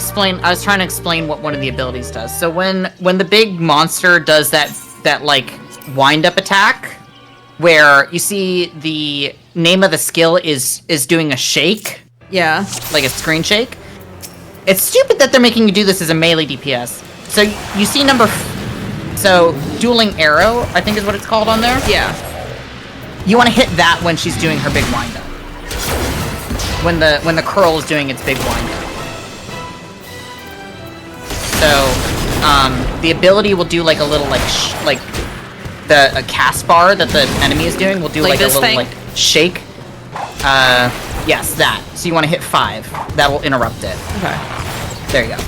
explain what one of the abilities does. So when the big monster does that like wind up attack, where you see the name of the skill is doing a shake, Yeah. like a screen shake. It's stupid that they're making you do this as a melee DPS. So you see so dueling arrow, I think is what it's called on there. Yeah. You want to hit that when she's doing her big wind up. When the curl is doing its big wind up. So, the ability will do like a little like a cast bar that the enemy is doing will do Like like a this little thing? like shake. Yes, that. So you want to hit 5. That will interrupt it. Okay. There you go.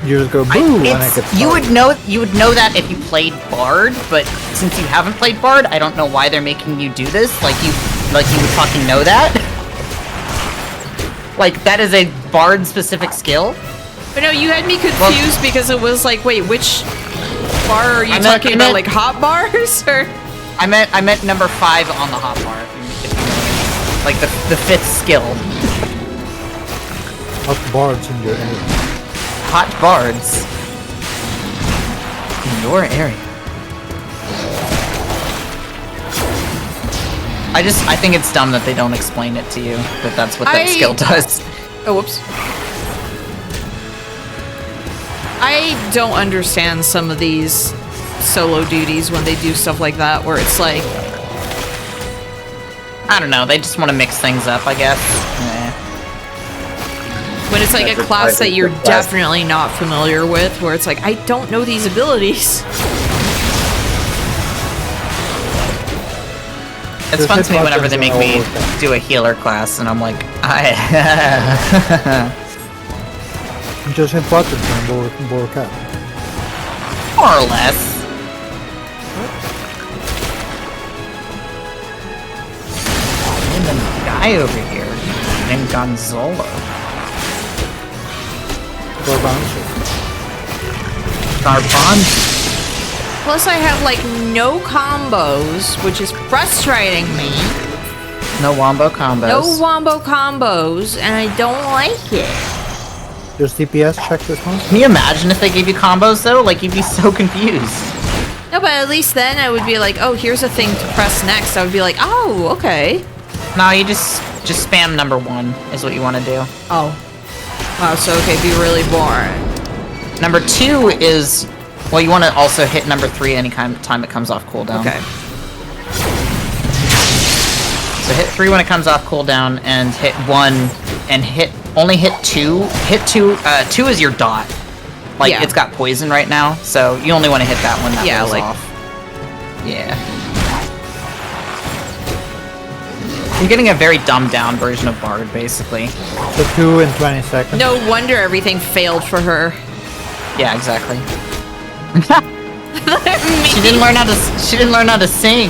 You just go boo when it It's- gets you started. would know that if you played Bard, but since you haven't played Bard, I don't know why they're making you do this. Like you would fucking know that. Like that is a Bard specific skill. But no, you had me confused because it was like, wait, which bar are you I talking meant- about? Like hot bars or? I meant number 5 on the hotbar. If you know what I mean. Like the 5th skill. Hot bards in your area. Hot bards in your area. I think it's dumb that they don't explain it to you, that that's what that skill does. Oh, whoops. I don't understand some of these solo duties when they do stuff like that, where it's like, I don't know, they just want to mix things up, I guess. when it's like a class that you're Advertising the class. definitely not familiar with, where it's like, I don't know these abilities. It's Just fun hit to me whenever they buttons make and me it'll work out. do a healer class, and I'm like, Just hit buttons and it will work out. more or less. And then the guy over here named Gonzalo. Garbanzo. Plus I have like no combos, which is frustrating me. No wombo combos. No wombo combos, and I don't like it. Does DPS check this one? Can you imagine if they gave you combos though? Like you'd be so confused. No, but at least then I would be like, oh, here's a thing to press next. I would be like, oh, okay. No, you just spam number 1 is what you want to do. Oh. Wow, so okay, be really boring. Number 2 is, well, you want to also hit number 3 any time it comes off cooldown. Okay. So hit 3 when it comes off cooldown, and hit 1, and only hit 2. Hit 2, 2 is your dot. Like, Yeah. it's got poison right now, so you only want to hit that one that Yeah, goes like- off. Yeah. You're getting a very dumbed down version of Bard, basically. So 2 in 20 seconds. No wonder everything failed for her. Yeah, exactly. She didn't learn how to sing.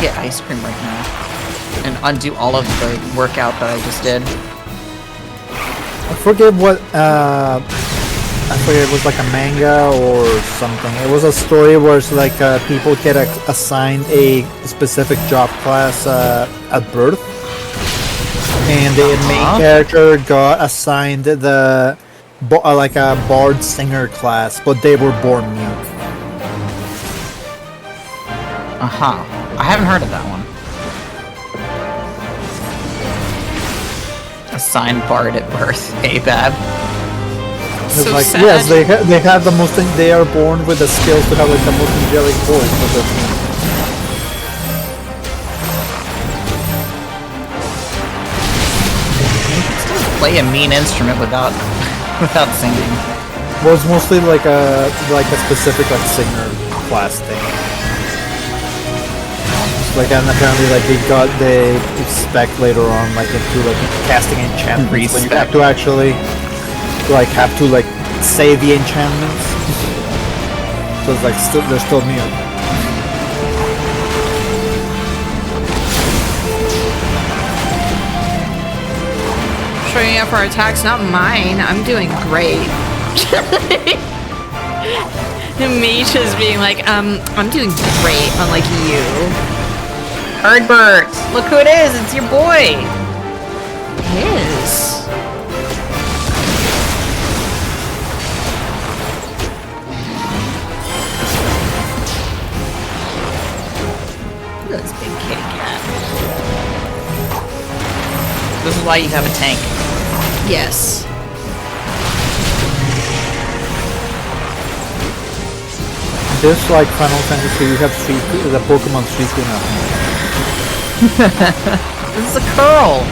Get ice cream right now and undo all of the workout that I just did. I forget what, I forget, it was like a manga or something. It was a story where it's like people get assigned a specific job class at birth. And the main character got assigned the like a bard singer class, but they were born mute. Uh-huh. I haven't heard of that one. Assigned Bard at birth. Bad. It's So like, sad. yes, they have the most. They are born with the skills to have like the most angelic voice for their team. You can still play a mean instrument without singing. Well, it's mostly like a specific like singer class thing. Like, and apparently like they expect later on like into like casting enchantments when you have to actually have to say the enchantments. So it's like they're still mute. Showing up our attacks, not mine. I'm doing great. The mage is being like, I'm doing great, unlike you. Birdbert! Look who it is! It's your boy! His. Look at this big kitty cat. This is why you have a tank. Yes. Just like Final Fantasy, you have the Pokemon Suicune now. This is a curl!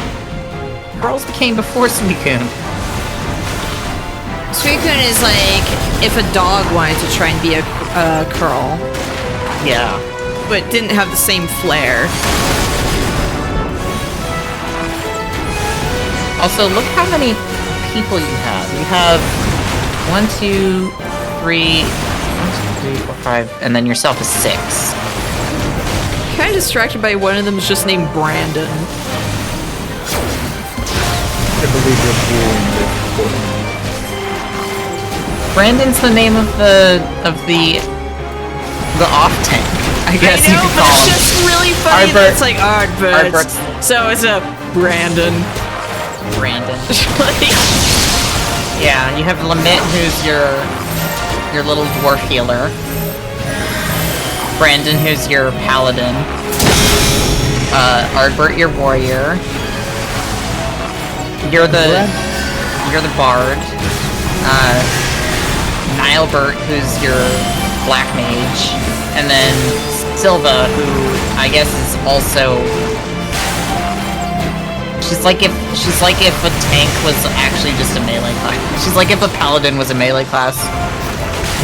Curls became before Suicune. Suicune is like if a dog wanted to try and be a curl, Yeah. but didn't have the same flair. Also, look how many people you have. You have 1, 2, 3, 4, 5, and then yourself is 6. Kind of distracted by one of them is just named Brandon. I believe you're doing this Pokemon. Brandon's the name of the off tank, I guess you could but call it's him. just really funny that it's like Ardbert. Ardbert's- So it's a Brandon. Brandon. Like, Yeah, you have Lamit, who's your little dwarf healer. Brandon, who's your paladin. Ardbert, your warrior. You're the bard. Nilebert, who's your black mage, and then Silva, who I guess is also. She's like if a tank was actually just a melee class. She's like if a paladin was a melee class.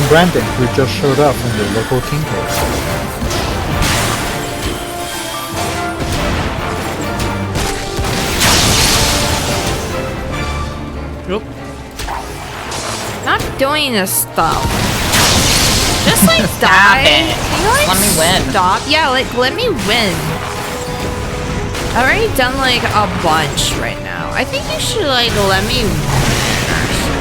Brandon, who just showed up in the local team page. not doing this stuff. Just like Stop die. it. Can you, like, Let me win. Stop. Yeah, like let me win. I've already done like a bunch right now. I think you should like let me win.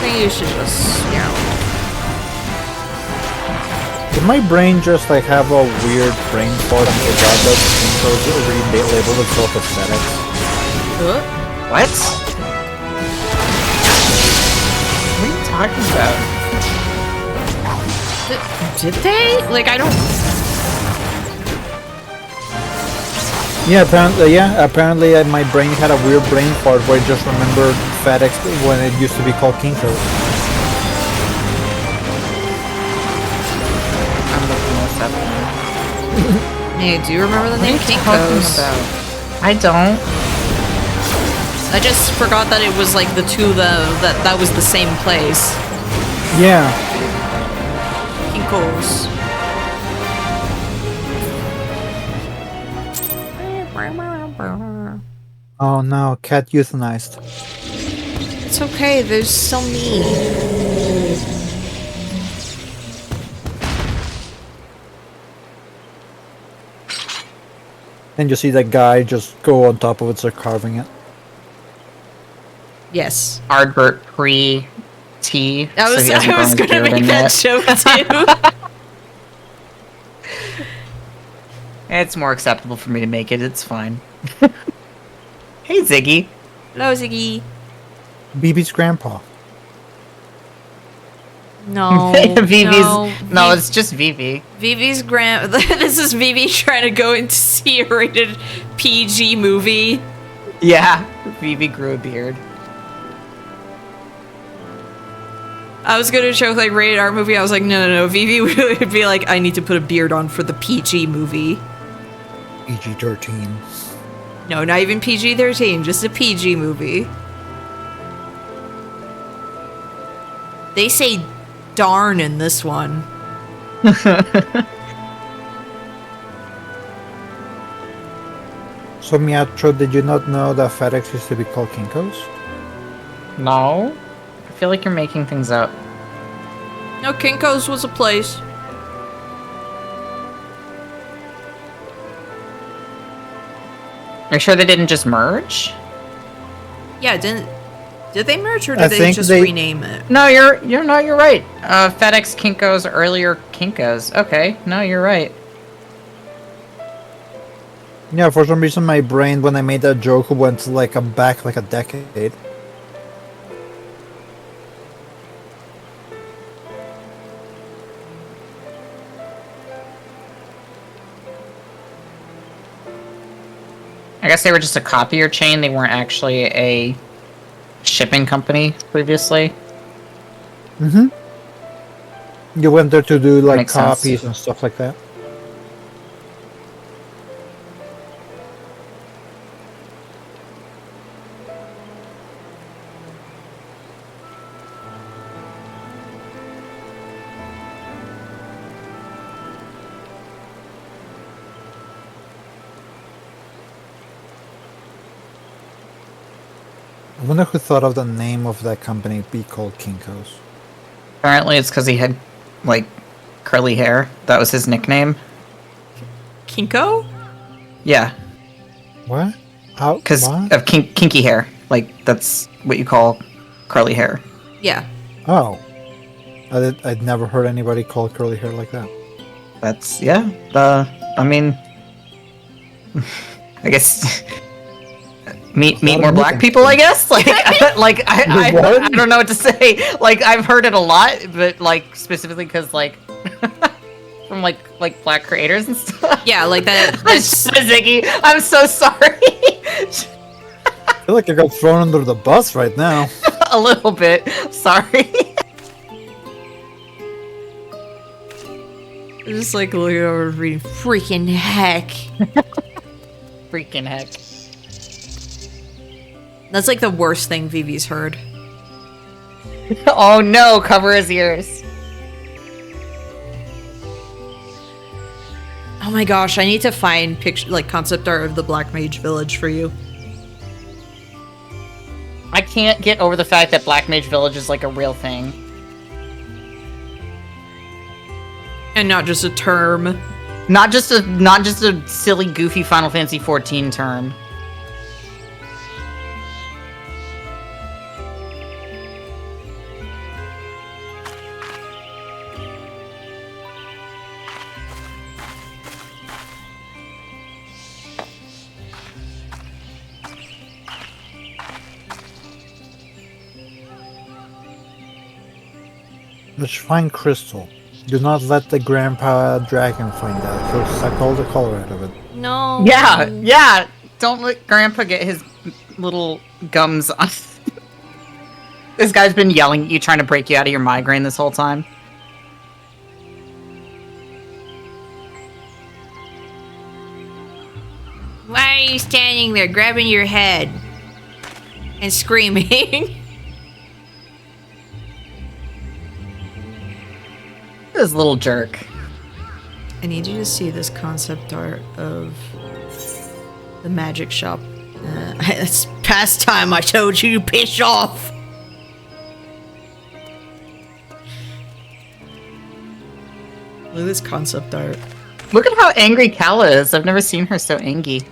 think you should just, Did my brain just like have a weird brain fart and forgot that Kinko's already labeled itself as FedEx? What? What are you talking about? Did they? Like, I don't... Yeah, apparently my brain had a weird brain fart where I just remembered FedEx when it used to be called Kinko's. I'm looking this up now. Hey, do you remember the name What are you talking Kinko's? about? I don't. I just forgot that it was like the two that was the same place. Yeah. Kinko's. Oh no, cat euthanized. It's okay, there's still me. And you see that guy just go on top of it, start carving it. Yes. Ardbert pre-T. I was gonna make that joke too. It's more acceptable for me to make it. It's fine. Hey, Ziggy. Hello, Ziggy. BB's grandpa. No. Vivi's. No, it's just Vivi. Vivi's This is Vivi trying to go and see a rated PG movie. Yeah, Vivi grew a beard. I was gonna show like rated R movie. I was like, no. Vivi would be like, I need to put a beard on for the PG movie. PG-13. No, not even PG-13, just a PG movie. They say darn in this one. So Miatro, did you not know that FedEx used to be called Kinko's? No. I feel like you're making things up. No, Kinko's was a place. Are you sure they didn't just merge? Yeah, did they merge or I did they think just they- rename it? No, you're right. FedEx Kinko's earlier Kinko's. Okay, no, you're right. Yeah, for some reason my brain, when I made that joke, went like back like a decade. I guess they were just a copier chain. They weren't actually a shipping company previously. Mm-hmm. You went there to do like Makes sense. copies and stuff like that. I wonder who thought of the name of that company be called Kinko's. Apparently, it's because he had like curly hair. That was his nickname. Kinko? Yeah, What? How? because What? of kinky hair. Like that's what you call curly hair. Yeah. Oh. I'd never heard anybody call curly hair like that. That's yeah. I mean, I guess meet lot more of black nicknames. people. I guess like I What? I don't know what to say. Like I've heard it a lot, but like specifically because like from like black creators and stuff. Yeah, like that. That's Ziggy. I'm so sorry. I feel like I got thrown under the bus right now. A little bit. Sorry. Just like looking over and reading. Freaking heck. Freaking heck. That's like the worst thing Vivi's heard. Oh no, cover his ears. Oh my gosh, I need to find concept art of the Black Mage Village for you. I can't get over the fact that Black Mage Village is like a real thing. And not just a term. Not just a silly, goofy Final Fantasy XIV term. Let's find Crystal. Do not let the grandpa dragon find out. He'll suck all the color out of it. No. Yeah. Don't let Grandpa get his little gums on. This guy's been yelling at you, trying to break you out of your migraine this whole time. Why are you standing there grabbing your head and screaming? This little jerk. I need you to see this concept art of the magic shop. It's past time I told you to piss off. Look at this concept art. Look at how angry Kala is. I've never seen her so angry.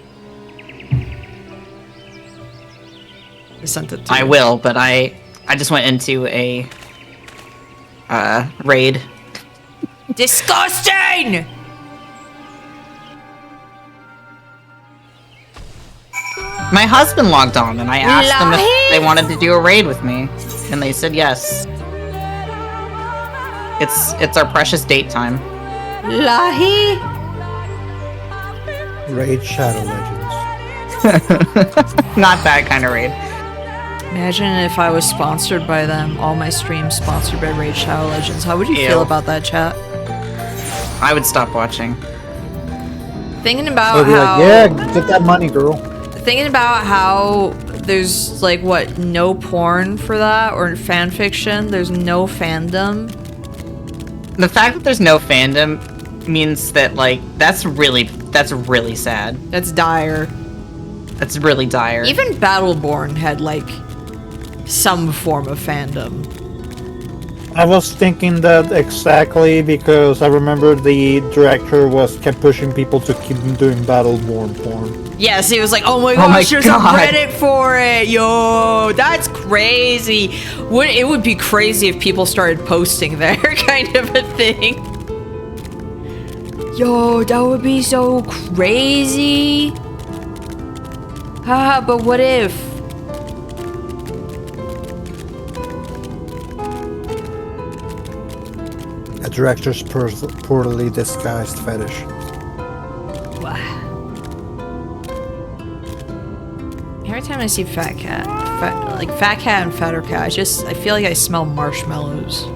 I sent it to I you. will, but I just went into a raid. Disgusting! My husband logged on, and I asked them if they wanted to do a raid with me, and they said yes. It's our precious date time. Lahi? Raid Shadow Legends. Not that kind of raid. Imagine if I was sponsored by them, all my streams sponsored by Raid Shadow Legends. How would you feel about that, chat? I would stop watching. Thinking about They'll be how... like, yeah, get that money, girl. Thinking about how there's, like, what, no porn for that? Or fan fiction? There's no fandom? The fact that there's no fandom means that, like, that's really sad. That's dire. That's really dire. Even Battleborn had, like, some form of fandom. I was thinking that exactly because I remember the director kept pushing people to keep doing Battleborn porn. Yes, he was like, oh my gosh, there's a Reddit for it, yo, that's crazy. It would be crazy if people started posting there, kind of a thing. Yo, that would be so crazy. Haha, but what if? A director's poorly disguised fetish. Every time I see Fat Cat and Fatter Cat, I feel like I smell marshmallows.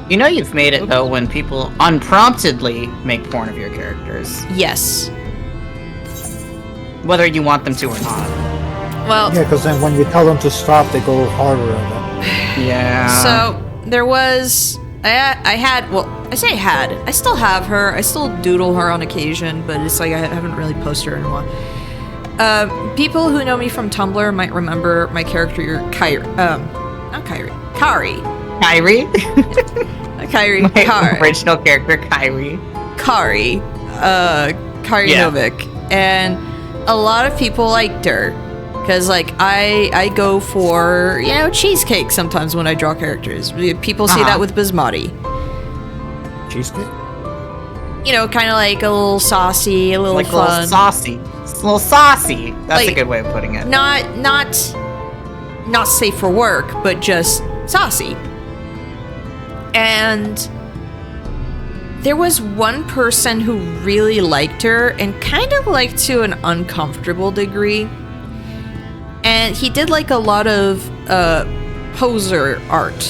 You know you've made it, though, when people unpromptedly make porn of your characters. Yes. Whether you want them to or not. Well... Yeah, because then when you tell them to stop, they go harder at it. Yeah. So, there was... I still have her. I still doodle her on occasion, but it's like I haven't really posted her in a while. People who know me from Tumblr might remember my character, Kari. My original character, Kari. Kari Novik. And a lot of people liked her. Because, like, I go for, cheesecake sometimes when I draw characters. People see that with Basmati. Cheesecake? Kind of like a little saucy, a little like fun. A little saucy. It's a little saucy. That's like, a good way of putting it. Not safe for work, but just saucy. And there was one person who really liked her and kind of liked to an uncomfortable degree. And he did like a lot of poser art,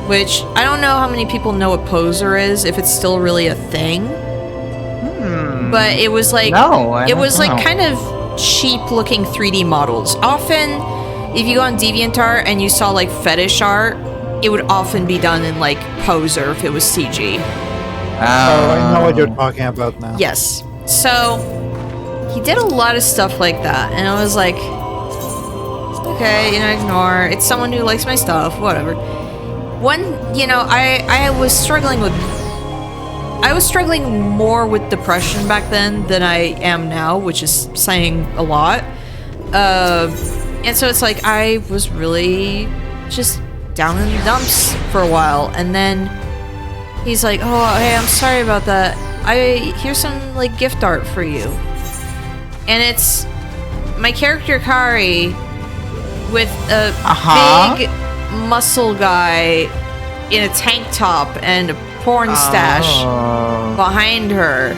which I don't know how many people know what poser is, if it's still really a thing. But it was like kind of cheap looking 3D models. Often, if you go on DeviantArt and you saw like fetish art, it would often be done in like poser if it was CG. Oh, I know what you're talking about now. Yes. So he did a lot of stuff like that, and I was like, okay, ignore. It's someone who likes my stuff, whatever. I was struggling more with depression back then than I am now, which is saying a lot. And so it's like I was really just down in the dumps for a while, and then he's like, oh, hey, I'm sorry about that. Here's some like gift art for you. And it's my character Kari with a big muscle guy in a tank top and a porn stash behind her,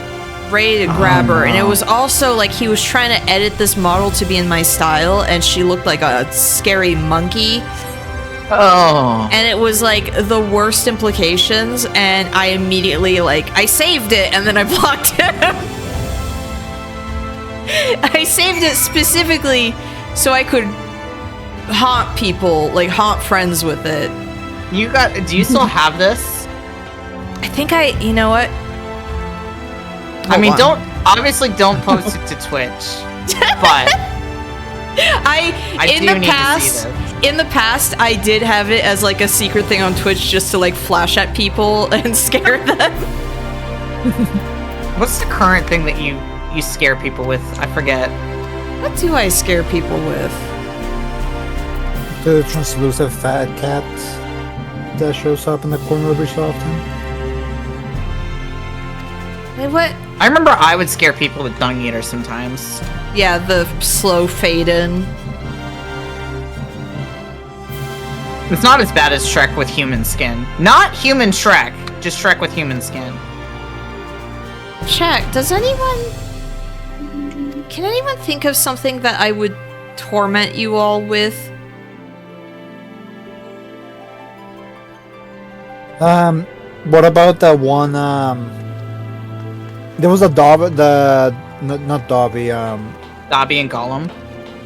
ready to grab her. And it was also like he was trying to edit this model to be in my style, and she looked like a scary monkey. Oh. And it was like the worst implications, and I immediately I saved it and then I blocked him. I saved it specifically so I could haunt people, haunt friends with it. Do you still have this? I think you know what? I mean, Hold on. obviously don't post it to Twitch, but I do need to see this. In the past, I did have it as a secret thing on Twitch just to flash at people and scare them. What's the current thing that you scare people with? I forget. What do I scare people with? The translucent fat cat that shows up in the corner every so often. Wait, what? I remember I would scare people with Dung Eater sometimes. Yeah, the slow fade in. It's not as bad as Shrek with human skin. Not human Shrek, just Shrek with human skin. Check. Can anyone think of something that I would torment you all with? What about that one, there was a Dobby, not Dobby, Dobby and Gollum.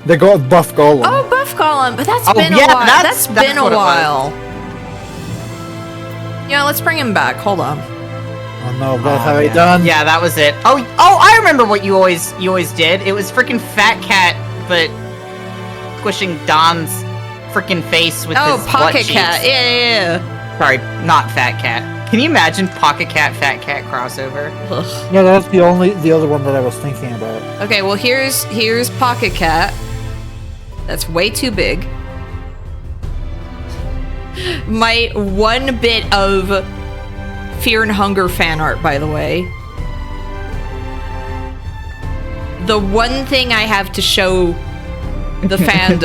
the buff Golem. Oh, Buff Golem, but that's Oh, been yeah, a while. that's Been a what it was. while. Yeah, let's bring him back. Hold on. Oh no, what have I yeah. done? Yeah, that was it. Oh, I remember what you always did. It was freaking Fat Cat, but squishing Don's freaking face with his butt Pocket cheeks. Cat. Yeah. Sorry, not Fat Cat. Can you imagine Pocket Cat, Fat Cat crossover? Ugh. Yeah, that's the other one that I was thinking about. Okay, well here's Pocket Cat. That's way too big. My one bit of Fear and Hunger fan art, by the way. The one thing I have to show the fandom.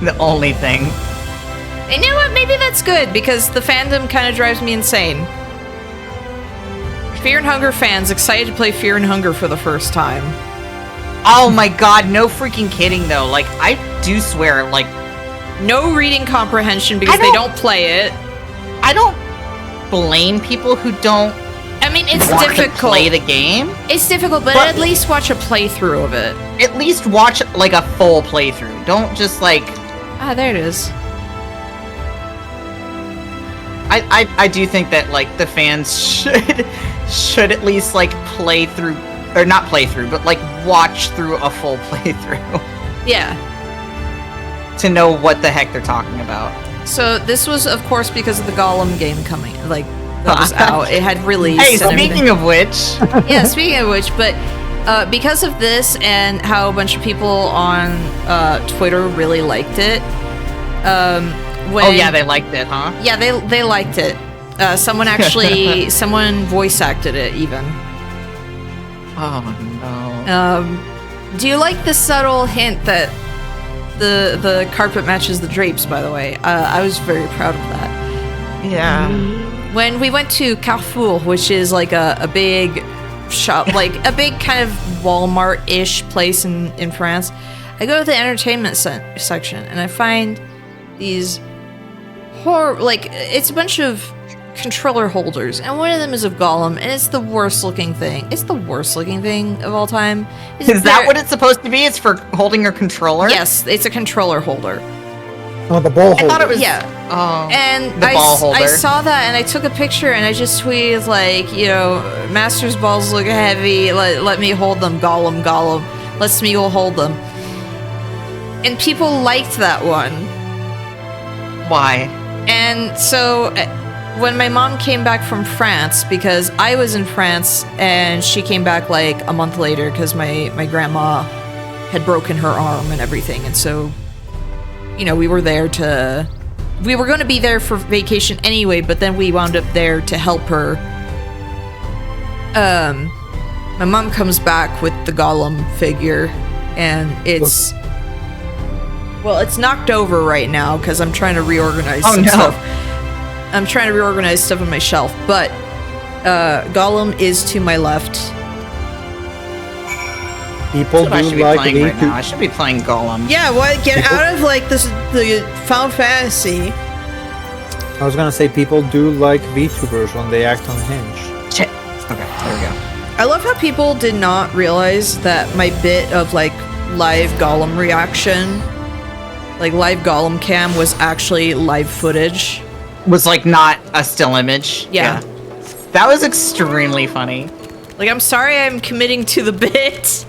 the only thing. And you know what? Maybe that's good, because the fandom kind of drives me insane. Fear and Hunger fans excited to play Fear and Hunger for the first time. Oh my god, no freaking kidding though. I do swear, No reading comprehension because they don't play it. I don't blame people who don't I mean, it's want to difficult. play the game. It's difficult, but at least watch a playthrough of it. At least watch a full playthrough. Don't just Ah, there it is. I do think that the fans should at least play through, or not play through, but watch through a full playthrough Yeah. to know what the heck they're talking about. So this was, of course, because of the Gollum game coming, that was out. It had released. Hey, and speaking of which, yeah, speaking of which, but because of this and how a bunch of people on Twitter really liked it. oh yeah, they liked it, huh? Yeah, they liked it. Someone someone voice acted it even. Oh no. Do you like the subtle hint that the carpet matches the drapes? By the way, I was very proud of that. Yeah. When we went to Carrefour, which is a big shop, a big kind of Walmart-ish place in France, I go to the entertainment section and I find these it's a bunch of controller holders, and one of them is of Gollum, and it's the worst looking thing. It's the worst looking thing of all time. Is that what it's supposed to be? It's for holding your controller? Yes, it's a controller holder. Oh, the ball holder. I thought it was. Yeah. Oh. And the ball holder. I saw that and I took a picture and I just tweeted Master's balls look heavy. Let me hold them, Gollum. Let me hold them. And people liked that one. Why? And so when my mom came back from France, because I was in France and she came back a month later because my grandma had broken her arm and everything, and so we were going to be there for vacation anyway, but then we wound up there to help her. My mom comes back with the Gollum figure, and it's Well, it's knocked over right now because I'm trying to reorganize Oh, some no. stuff. I'm trying to reorganize stuff on my shelf, but Gollum is to my left. People That's what I should do be like playing right now. I VTubers. should be playing Golem. Yeah, what? Get out of like this the Final Fantasy. I was gonna say people do like VTubers when they act unhinged. Shit. Okay, there we go. I love how people did not realize that my bit of like live Gollum reaction, like live Gollum cam, was actually live footage. Was like not a still image. Yeah. That was extremely funny. Like, I'm sorry I'm committing to the bit.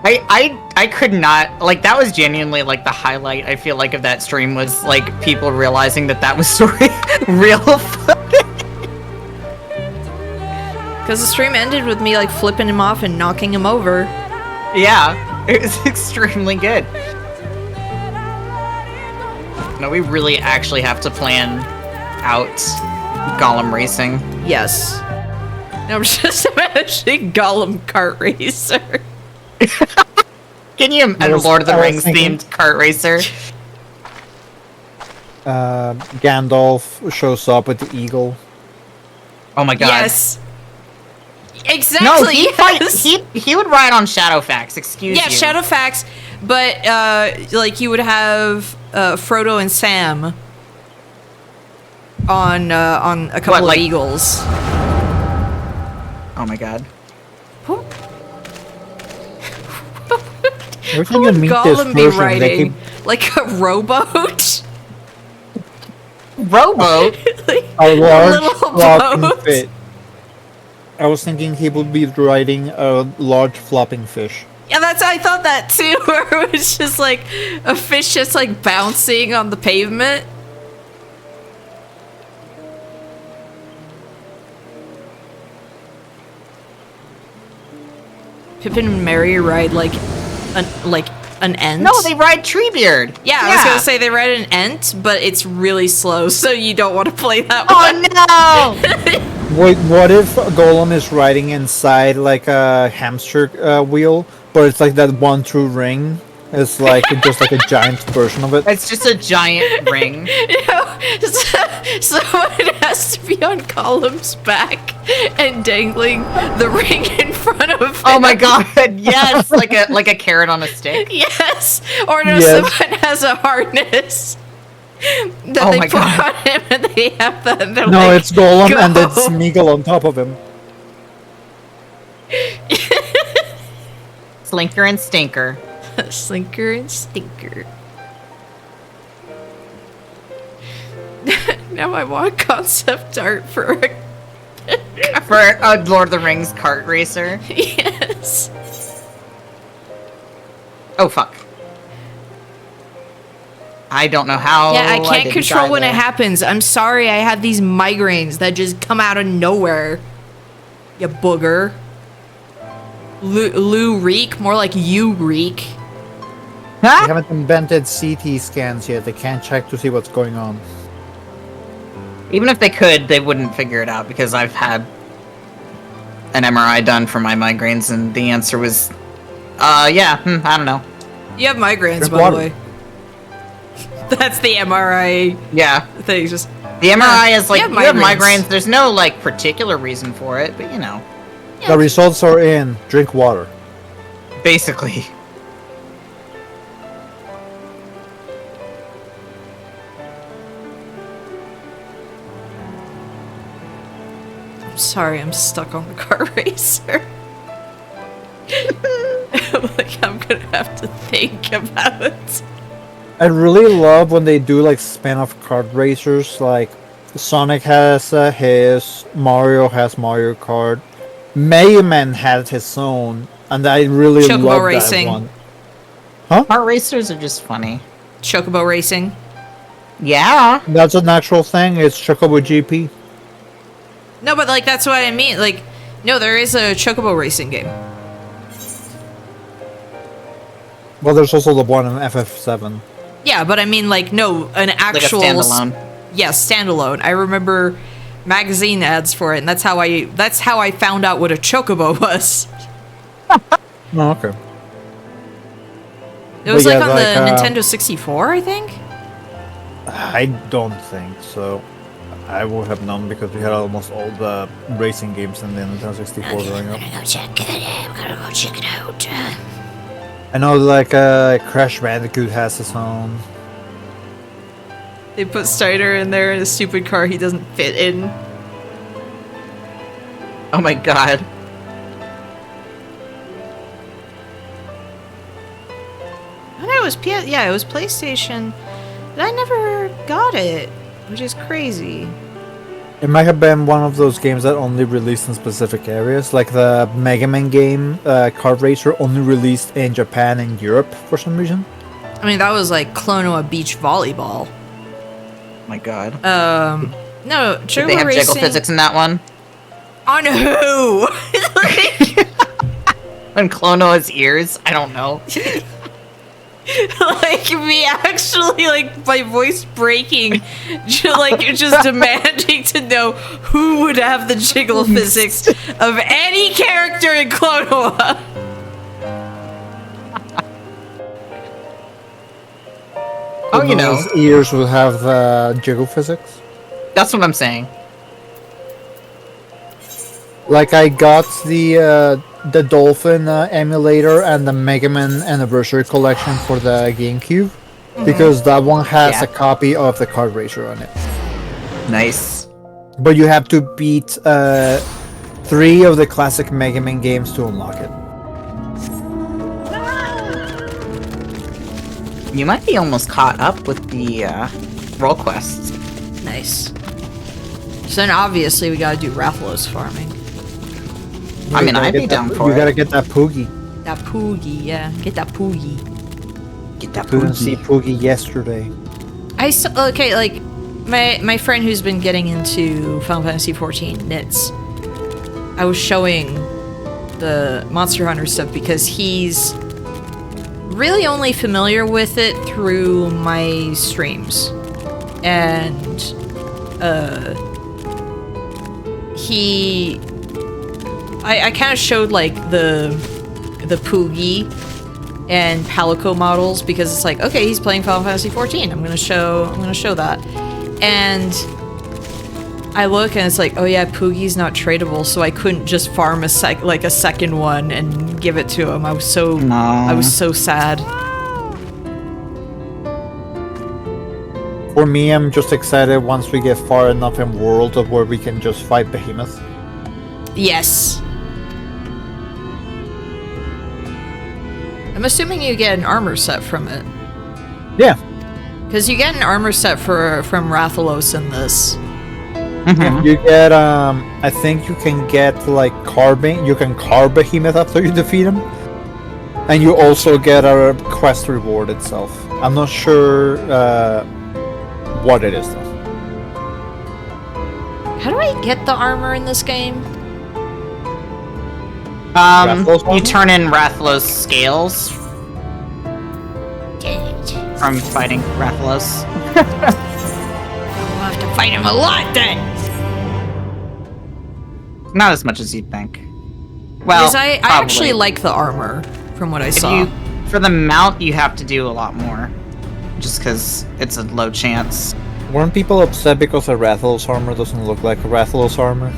I could not, like, that was genuinely like the highlight, I feel like, of that stream was like people realizing that was real footage. Because the stream ended with me like flipping him off and knocking him over. Yeah, it was extremely good. No, we really actually have to plan out Gollum racing. Yes. Now I'm just imagining Gollum kart racer. Can you imagine Lord of the Rings themed kart racer? Gandalf shows up with the eagle. Oh my god. Yes. Exactly. No, yes. he would ride on Shadowfax, excuse Yeah, you. Shadowfax, but like you would have Frodo and Sam on a couple What, of like- eagles. Oh my god. Every How time you would meet this Gollum be person, they riding? keep Like a rowboat? Rowboat? Like a large little flopping boat? fish. I was thinking he would be riding a large flopping fish. Yeah, I thought that too, where it was just like a fish just like bouncing on the pavement. Pippin and Merry ride like an ent. No, they ride Treebeard. Yeah, I was gonna say they ride an ent, but it's really slow, so you don't want to play that one. Oh no! Wait, what if Golem is riding inside like a hamster wheel, but it's like that one true ring? It's like just like a giant version of it. It's just a giant ring. You know, someone has to be on Gollum's back and dangling the ring in front of him. Oh my god, yes! Like a carrot on a stick. Yes! Or no, Yes. someone has a harness that Oh they my put God. on him and they have that and they're No, like, it's Golem go. and it's Smeagol on top of him. Slinker and Stinker. Slinker and Stinker. Now I want concept art for a For a Lord of the Rings kart racer. yes. Oh fuck. I don't know how. Yeah, I can't didn't control die when it there. happens. I'm sorry, I have these migraines that just come out of nowhere. You booger. Lou reek, more like you reek. They Huh? haven't invented CT scans yet. They can't check to see what's going on. Even if they could, they wouldn't figure it out because I've had an MRI done for my migraines, and the answer was, yeah, I don't know. You have migraines, Drink by water. the way. That's the MRI Yeah, thing. Just the MRI is like you you have have migraines. migraines. There's no like particular reason for it, but you know, The results are in. Drink water. basically. I'm sorry, I'm stuck on the car racer. Like I'm gonna have to think about it. I really love when they do like spin-off kart racers. Like Sonic has his, Mario has Mario Kart, Mega Man had his own, and I really Chocobo love Racing. that one. Kart racers are just funny. Chocobo racing. Yeah. That's an actual thing. It's Chocobo GP. No, but like that's what I mean. Like, no, there is a Chocobo racing game. Well, there's also the one in FF7. Yeah, but I mean, like, no, an Like a actual standalone. Yeah, standalone. I remember magazine ads for it, and that's how I found out what a Chocobo was. Oh, okay. It was But like yeah, on the like, Nintendo 64, I think. I don't think so. I would have known because we had almost all the racing games in the Nintendo 64 growing up. I'm gonna go check it out. I know, like, Crash Bandicoot has its own. They put Strider in there in a stupid car he doesn't fit in. Oh my god. Oh, no, it was it was PlayStation, but I never got it, which is crazy. It might have been one of those games that only released in specific areas, like the Mega Man game, Kart Racer, only released in Japan and Europe for some reason. I mean, that was like Klonoa Beach Volleyball. Oh my god. No, Did Jiggle they have Racing. jiggle physics in that one? On who? On Klonoa's ears? I don't know. Like me actually, like my voice breaking, just demanding to know who would have the jiggle physics of any character in Klonoa. Oh, you know. Those ears would have the jiggle physics. That's what I'm saying. Like, I got the Dolphin emulator and the Mega Man Anniversary Collection for the GameCube, because that one has Yeah. a copy of the Kart Racer on it. Nice. But you have to beat 3 of the classic Mega Man games to unlock it. You might be almost caught up with the role quests. Nice. So then obviously we gotta do Rathalos farming. I mean, You gotta I'd be get down that, for You it. gotta get that Poogie. That Poogie, yeah. Get that Poogie. Get that Couldn't see Poogie. Poogie yesterday. Okay, like my friend who's been getting into Final Fantasy XIV knits. I was showing the Monster Hunter stuff because he's really only familiar with it through my streams. And I kind of showed like the Poogie and Palico models because it's like, okay, he's playing Final Fantasy XIV. I'm gonna show that. And I look and it's like, oh yeah, Poogie's not tradable, so I couldn't just farm a second one and give it to him. I was so sad. For me, I'm just excited once we get far enough in World of where we can just fight Behemoth. Yes. I'm assuming you get an armor set from it. Yeah. Because you get an armor set from Rathalos in this. Mhm. You get, I think you can get, like, carving. You can carve Behemoth after you defeat him. And you also get a quest reward itself. I'm not sure, what it is, though. How do I get the armor in this game? Rathalos You armor? turn in Rathalos scales Dang it. from fighting Rathalos. We'll have to fight him a lot then. Not as much as you'd think. Well, Because I probably. actually like the armor from what I If saw. for the mount, you have to do a lot more, just because it's a low chance. Weren't people upset because the Rathalos armor doesn't look like a Rathalos armor?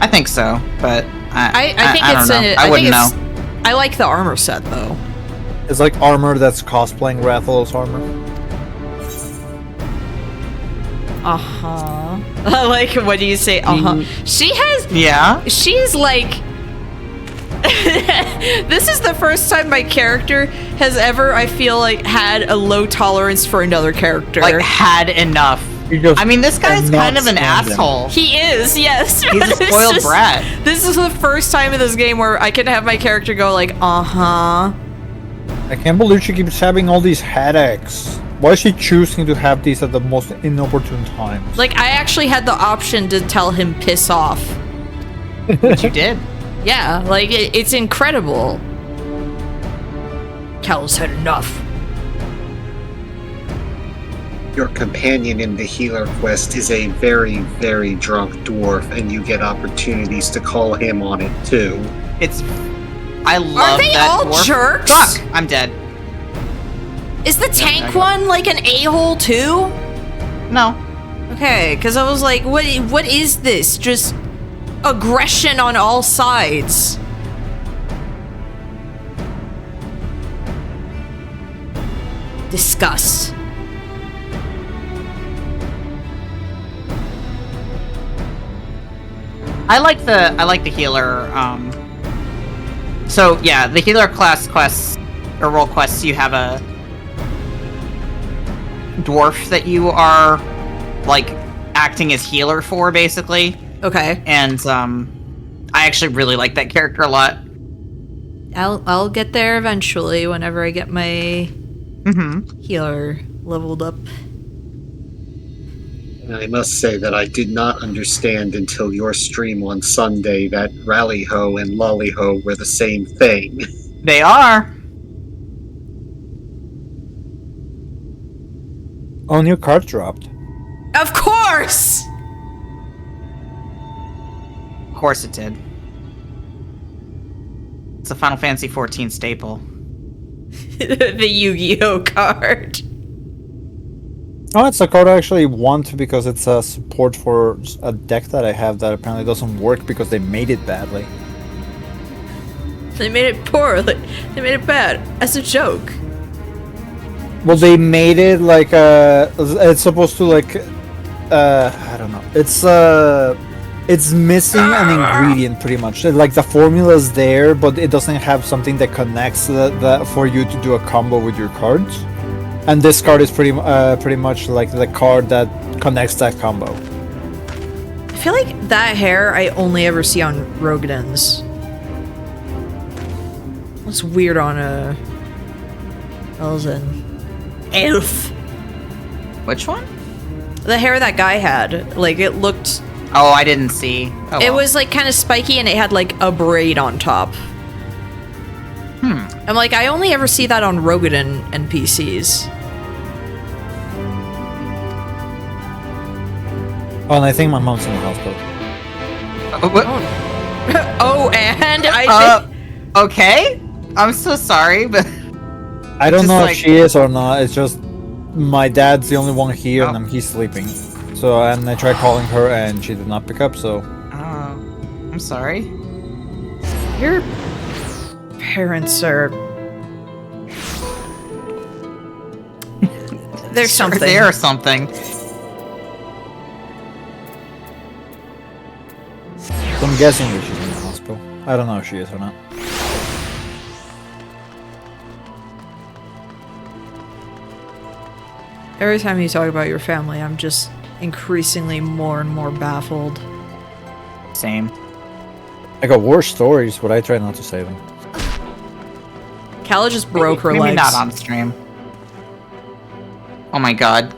I think so, but I think I it's don't know. a, I I wouldn't think know. it's, I like the armor set though. It's like armor that's cosplaying Rathalos armor. Like, what do you say? Yeah. She's like. This is the first time my character has ever, I feel like, had a low tolerance for another character. Like had enough. You just I mean, this guy's cannot kind of an stand him. asshole. He is, yes. He's a It's spoiled just- brat. This is the first time in this game where I can have my character go like, uh-huh. I can't believe she keeps having all these headaches. Why is she choosing to have these at the most inopportune times? Like, I actually had the option to tell him piss off. Which you did. Yeah, like, it's incredible. Cal's had enough. Your companion in the healer quest is a very, very drunk dwarf, and you get opportunities to call him on it too. I love they that all dwarf. jerks? Fuck, I'm dead. Is the tank one like an a-hole too? No. Okay, because I was like, what is this? Just aggression on all sides. Disgust. I like the healer. So yeah, the healer class quests or role quests. You have a dwarf that you are like acting as healer for, basically. Okay. And I actually really like that character a lot. I'll get there eventually whenever I get my Mm-hmm. healer leveled up. And I must say that I did not understand until your stream on Sunday that Rally Ho and Lolly Ho were the same thing. They are. Oh, new card dropped. Of course! Of course it did. It's a Final Fantasy XIV staple. The Yu-Gi-Oh card. Oh, it's a card I actually want because it's a support for a deck that I have that apparently doesn't work because they made it badly. They made it poorly. They made it bad. As a joke. Well, they made it like it's supposed to like I don't know. It's missing an ingredient pretty much. Like the formula is there, but it doesn't have something that connects that for you to do a combo with your cards. And this card is pretty much like the card that connects that combo. I feel like that hair I only ever see on Rogadins. Looks weird on a Elzen. Elf. Which one? The hair that guy had, like it looked. Oh, I didn't see. Oh, It well. was like kind of spiky and it had like a braid on top. I'm like, I only ever see that on Rogadin NPCs. Oh, and I think my mom's in the hospital. What? Oh, and I think. Okay. I'm so sorry, but I don't Just know like- if she is or not. It's just my dad's the only one here, Oh. and he's sleeping. So, and I tried calling her, and she did not pick up. So, I'm sorry. Your parents are. There's Sure, something. there or something. so I'm guessing that she's in the hospital. I don't know if she is or not. Every time you talk about your family, I'm just increasingly more and more baffled. Same. I got worse stories, but I try not to say them. Kala just broke her Maybe legs. not on stream. Oh my god.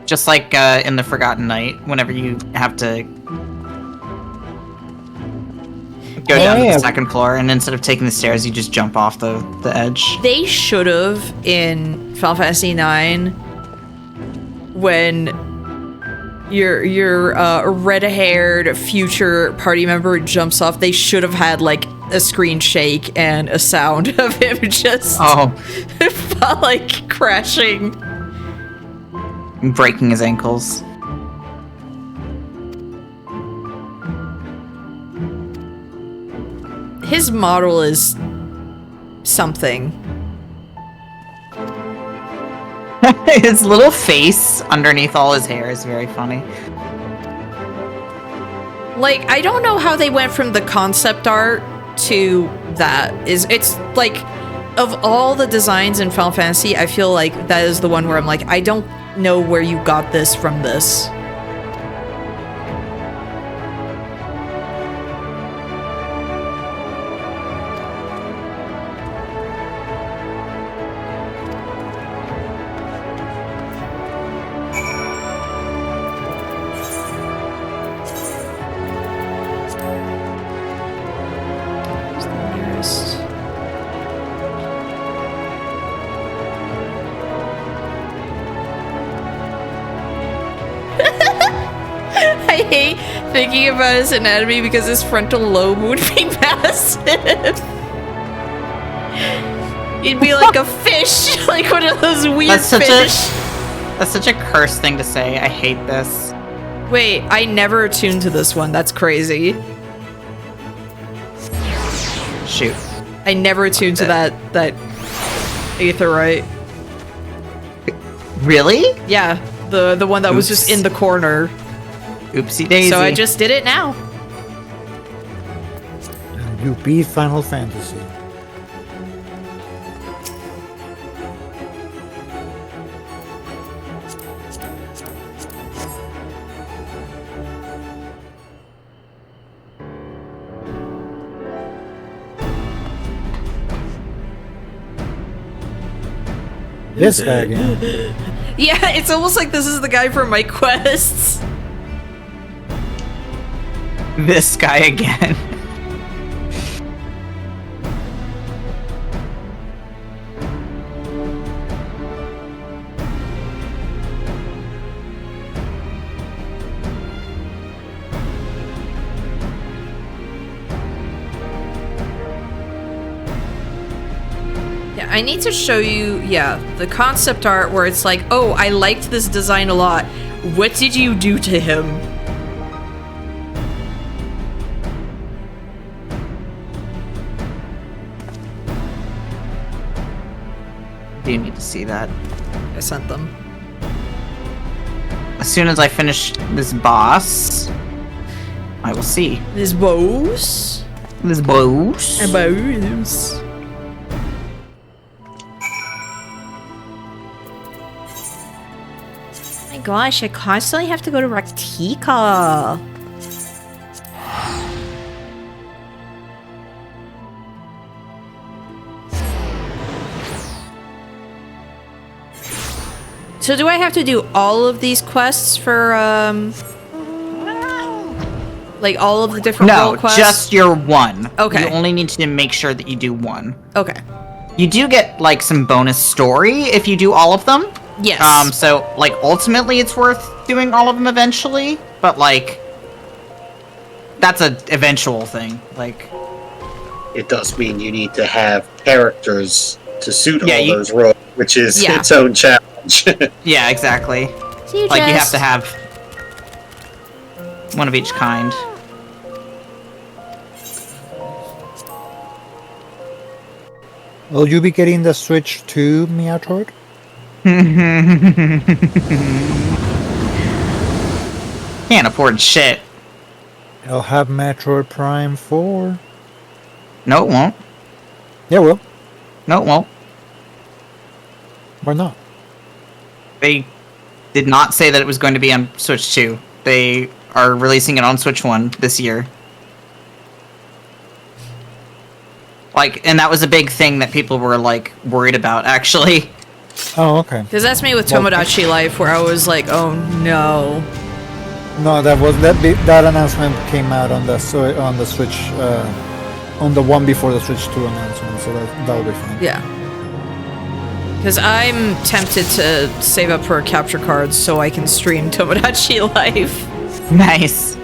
Just like in the Forgotten Night, whenever you have to go down to Yeah. the second floor, and instead of taking the stairs, you just jump off the edge. They should have in Final Fantasy IX when your red-haired future party member jumps off. They should have had like a screen shake and a sound of him just Oh, like crashing. breaking his ankles. His model is something. His little face underneath all his hair is very funny. Like, I don't know how they went from the concept art to that. It's like, of all the designs in Final Fantasy, I feel like that is the one where I'm like, I don't know where you got this from this. Where's the nearest? I hate thinking about his anatomy because his frontal lobe would be massive. You'd be like a fish, like one of those weird That's such fish. That's such a cursed thing to say. I hate this. Wait, I never tuned to this one. That's crazy. Shoot. I never tuned to that aetherite. Really? Yeah, the one that was just in the corner. Oopsie daisy. So I just did it now. And you beat Final Fantasy. This guy again. Yeah, it's almost like this is the guy from my quests. This guy again. Yeah, I need to show you, the concept art where it's like, oh, I liked this design a lot. What did you do to him? You need to see that. I sent them. As soon as I finish this boss, I will see. This bows. This boss. And bows. My gosh, I constantly have to go to Raktika. So do I have to do all of these quests for, like all of the different No, role quests? just your one. Okay. You only need to make sure that you do one. Okay. You do get, like, some bonus story if you do all of them. Yes. So, like, ultimately it's worth doing all of them eventually, but, like, that's a eventual thing. Like, It does mean you need to have characters to suit Yeah, all you- those roles, which is Yeah. its own challenge. yeah, exactly. So you Like, you have just- to have one of each kind. Will you be getting the Switch 2, Meowtorg? Can't afford shit. I'll have Metroid Prime 4. No, it won't. Yeah, well, No, it won't. why not? They did not say that it was going to be on Switch 2. They are releasing it on Switch 1 this year. Like, and that was a big thing that people were, like, worried about, actually. Oh, okay. Because that's me with Well- Tomodachi Life, where I was like, oh no. No, that announcement came out on the Switch, on the one before the Switch 2 announcement, so that'll be fine. Yeah. Because I'm tempted to save up for a capture card so I can stream Tomodachi Life. Nice.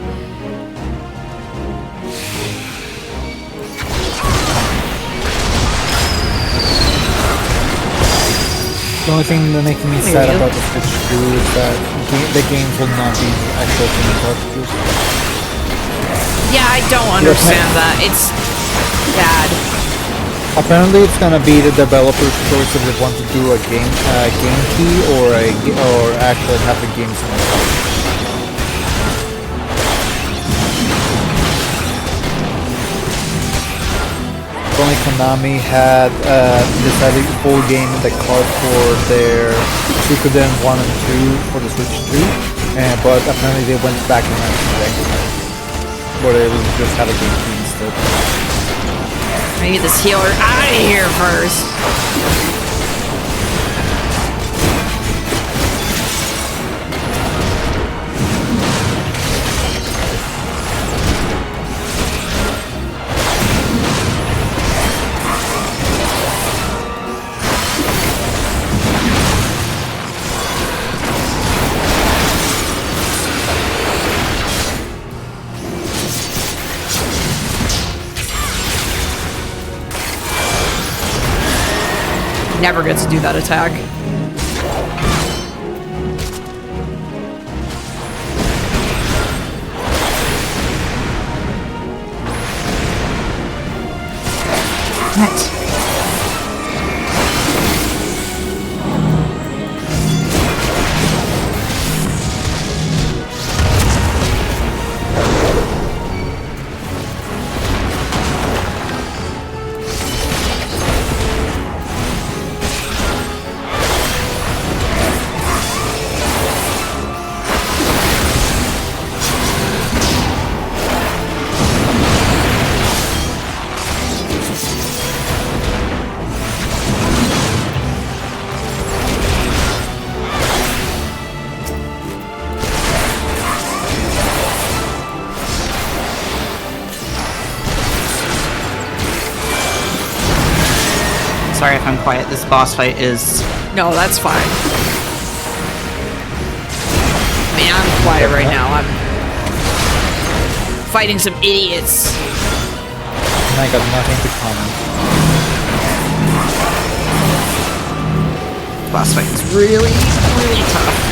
The only thing that making me sad about the Switch 2 is that the games will not be actual game cartridges. Yeah, I don't understand that. It's bad. Apparently, it's gonna be the developer's choice if they want to do a game key or actually have the games in the cartridge. Only Konami had decided full game in the card for their Suikoden 1 and 2 for the Switch 2, but apparently they went back and ran to that, where they would just have a game key instead. I need this healer out of here first. never get to do that attack. What? Sorry if I'm quiet. This boss fight is... No, that's fine. I mean, I'm quiet right now. I'm fighting some idiots. And I got nothing to comment. boss fight is really, really tough.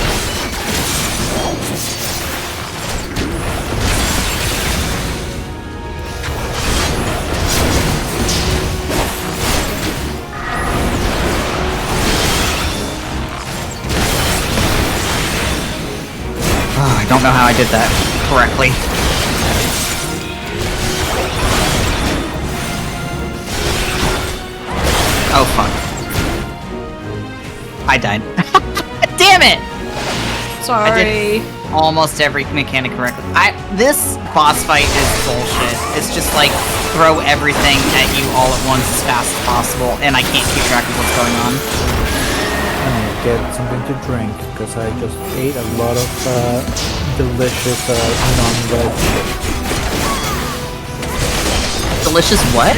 I don't know how I did that correctly. Oh, fuck. I died. Damn it! Sorry. I did almost every mechanic correctly. This boss fight is bullshit. It's just like, throw everything at you all at once as fast as possible, and I can't keep track of what's going on. Get something to drink because I just ate a lot of delicious non-lead chips. Delicious what?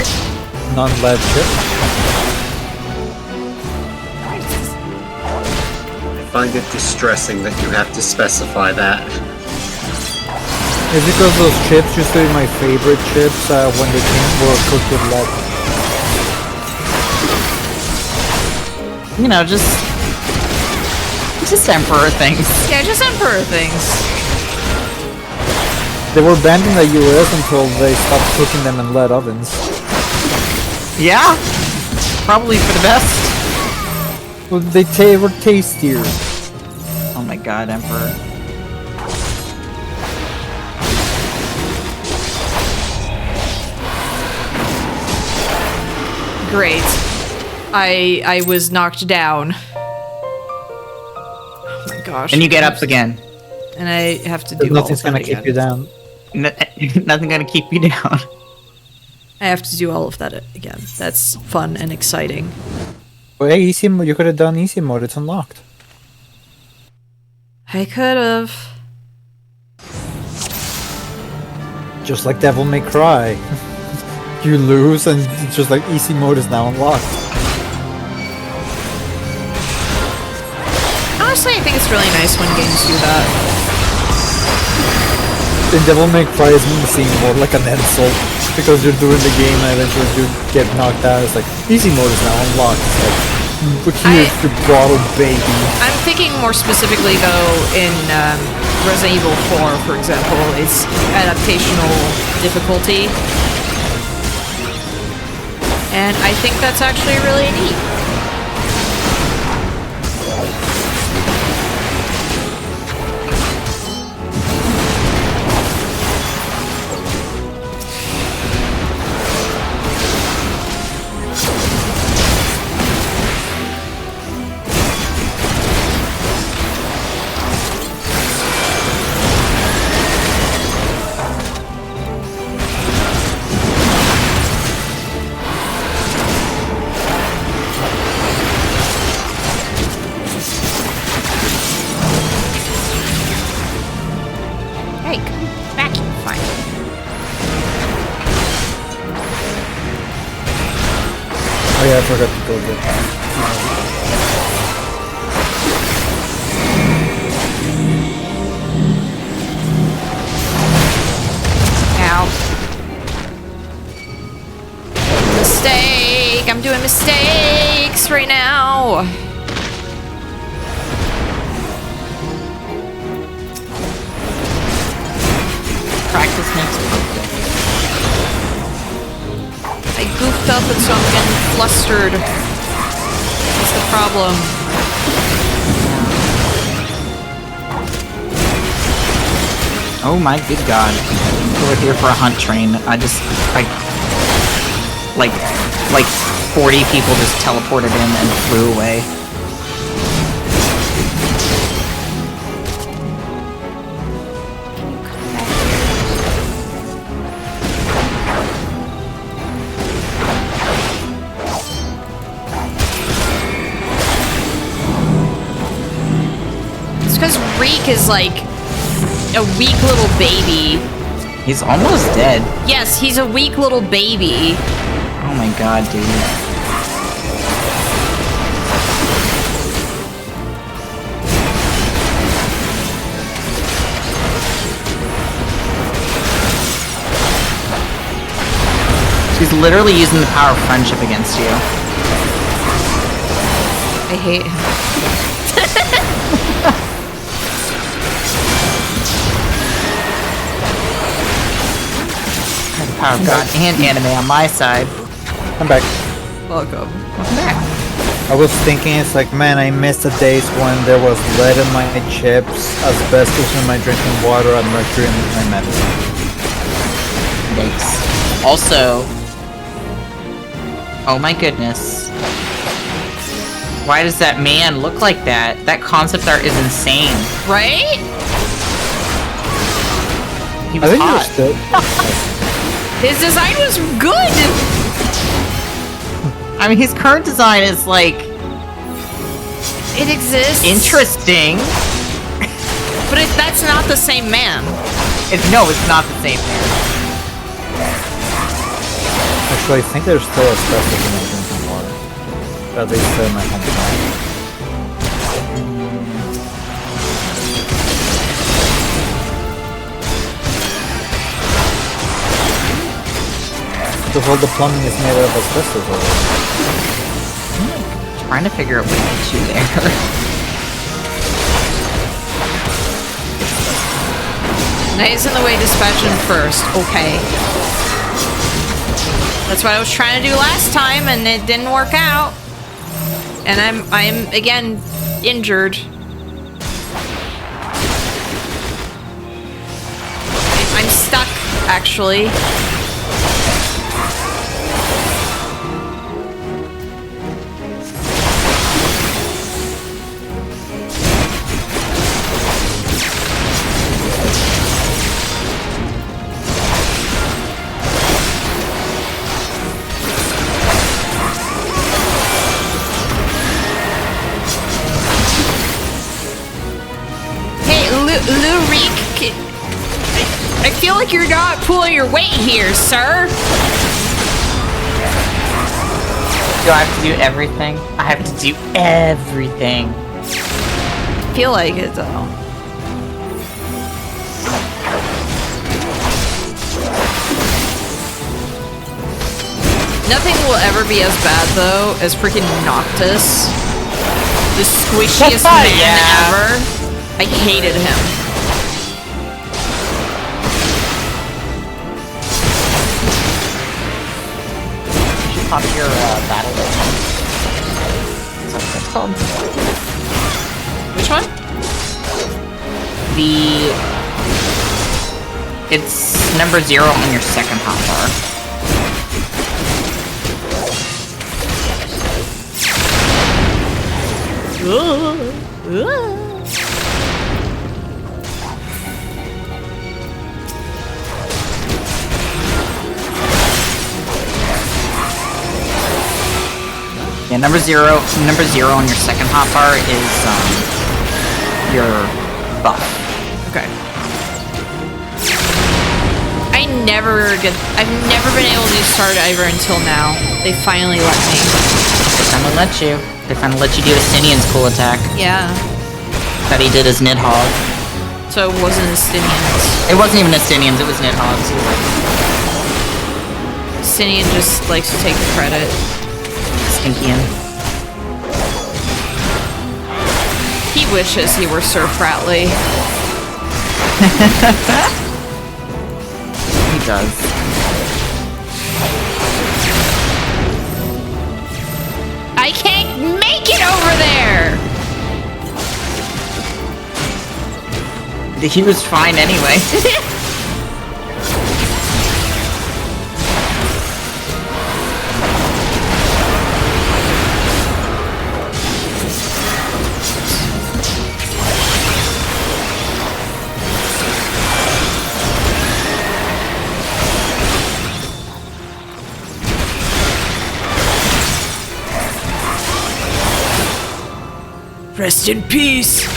Non-lead chips. I find it distressing that you have to specify that. It's because those chips used to be my favorite chips when they were cooked with lead. You know, just Emperor things. Yeah, just Emperor things. They were banned in the US until they stopped cooking them in lead ovens. Yeah, probably for the best. Well, they were tastier. Oh my god, Emperor. Great. I was knocked down. Oh my gosh. And you get up again. And I have to do all Nothing's of that gonna again. keep you down. Nothing gonna keep you down. I have to do all of that again. That's fun and exciting. Well, hey, easy mode. You could have done easy mode. It's unlocked. I could have. Just like Devil May Cry. You lose, and it's just like easy mode is now unlocked. Honestly, I think it's really nice when games do that. In Devil May Cry is seem more like an insult because you're doing the game and eventually you get knocked out. It's like easy mode is now unlocked. It's like, look here's your bottle, baby. I'm thinking more specifically though in Resident Evil 4, for example, it's adaptational difficulty. And I think that's actually really neat. Hey, come back here, fine. Oh yeah, I forgot to go get Ow. Mistake! I'm doing mistakes! Reeks right now. Practice makes perfect. I goofed up and so I'm getting flustered. That's the problem. Oh my good god. We're here for a hunt train. Like 40 people just teleported in and flew away. It's because Reek is like a weak little baby. He's almost dead. Yes, he's a weak little baby. Oh my god, dude. She's literally using the power of friendship against you. I hate him. The power of God and anime on my side. I'm back. Welcome. Welcome back. I was thinking, it's like, man, I missed the days when there was lead in my chips, asbestos in my drinking water, and mercury in my medicine. Yikes. Also, oh my goodness. Why does that man look like that? That concept art is insane. Right? He I was think hot. you're still. His design was good. I mean, his current design is like It exists. interesting. But that's not the same man. No, it's not the same man. Actually, I think there's still asbestos in my drinking water. At least in my hometown. Because all the plumbing is made out of asbestos already. Trying to figure out what hit you there. Nice in the way dispatching first. Okay. That's what I was trying to do last time, and it didn't work out. And I'm again injured. I'm stuck, actually. Lurik, I feel like you're not pulling your weight here, sir. Do I have to do everything? I have to do everything. I feel like it, though. Nothing will ever be as bad, though, as freaking Noctis. The squishiest man ever. I hated him. You should pop your battle weapon. Is that what that's called? Which one? It's number 0 on your second hotbar. Yeah, number zero on your second hotbar is your buff. Okay. I've never been able to do Star Diver until now. They finally let me. They finally let you do Asinian's cool attack Yeah. that he did as Nidhogg. So it wasn't Astinians. It wasn't even Astinians, it was Nidhogg's. Astinian just likes to take the credit. Stinkian. wishes he were Sir Pratley. He does. I can't make it over there! He was fine anyway. Rest in peace!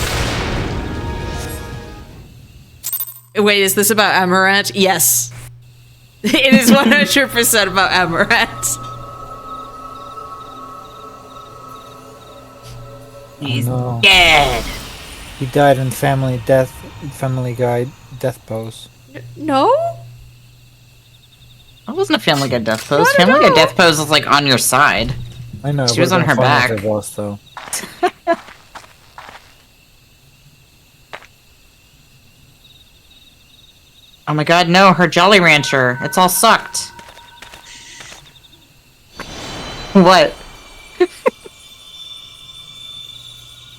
Wait, is this about Amaranth? Yes. It is 100% about Amaranth. He's no. dead. He died in Family Guy death pose. No? That wasn't a Family Guy death pose. Not at Family Guy all. death pose was like on your side. I know. She was on her back. It was, though. Oh my god, no, her Jolly Rancher. It's all sucked. What?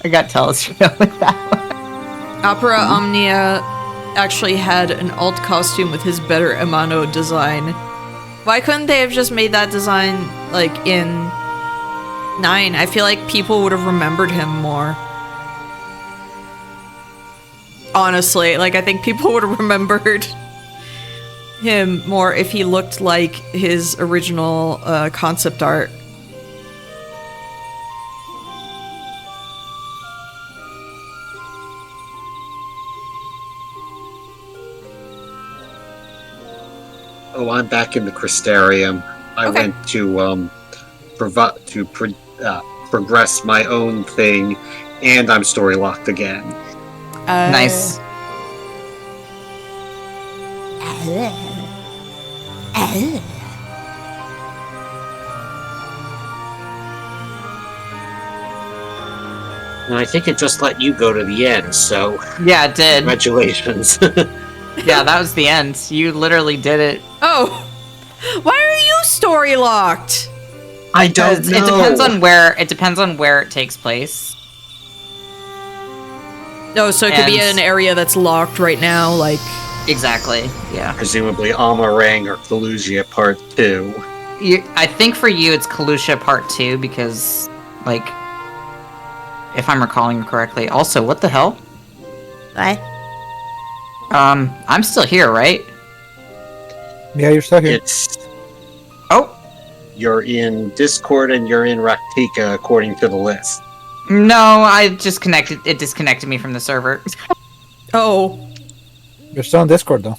I got telescope with that one. Opera Omnia actually had an alt costume with his better Amano design. Why couldn't they have just made that design, like, in 9? I feel like people would have remembered him more. Honestly, like, I think people would have remembered him more if he looked like his original concept art. Oh, I'm back in the Crystarium. I Okay. went to progress my own thing, and I'm story locked again. Nice. And I think it just let you go to the end, so Yeah, it did. congratulations. Yeah, that was the end. You literally did it. Oh! Why are you story locked? I don't Because know. it depends on where it takes place. No, so it could be And- an area that's locked right now, like... Exactly. Yeah. Presumably Amarang or Kalusia Part 2. I think for you it's Kalusha Part 2 because, like, if I'm recalling correctly. Also, what the hell? What? I'm still here, right? Yeah, you're still here. It's Oh, you're in Discord and you're in Raktika according to the list. no, it disconnected me from the server. Oh. You're still on Discord, though.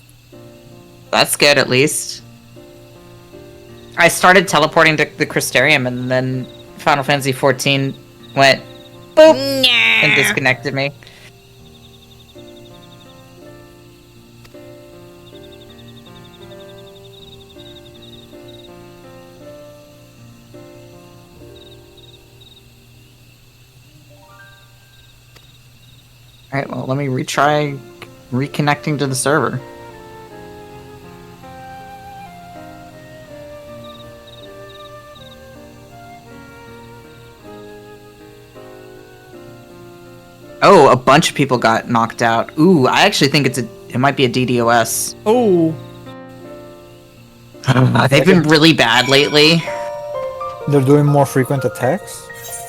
That's good, at least. I started teleporting to the Crystarium, and then Final Fantasy XIV went boop and disconnected me. Alright, well, let me retry reconnecting to the server. Oh, a bunch of people got knocked out. Ooh, I actually think it might be a DDoS. Oh. They've been really bad lately. They're doing more frequent attacks?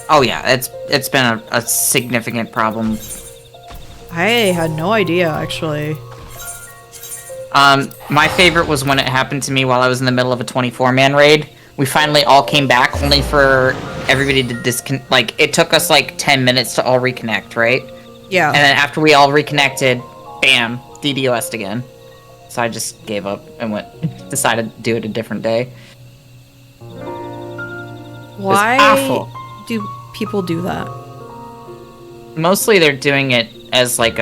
Oh yeah, it's been a significant problem. I had no idea, actually. My favorite was when it happened to me while I was in the middle of a 24-man raid. We finally all came back, only for everybody to disconnect. Like, it took us like 10 minutes to all reconnect, right? Yeah. And then after we all reconnected, bam, DDoS'd again. So I just gave up and decided to do it a different day. Why awful. do people do that? Mostly they're doing it as like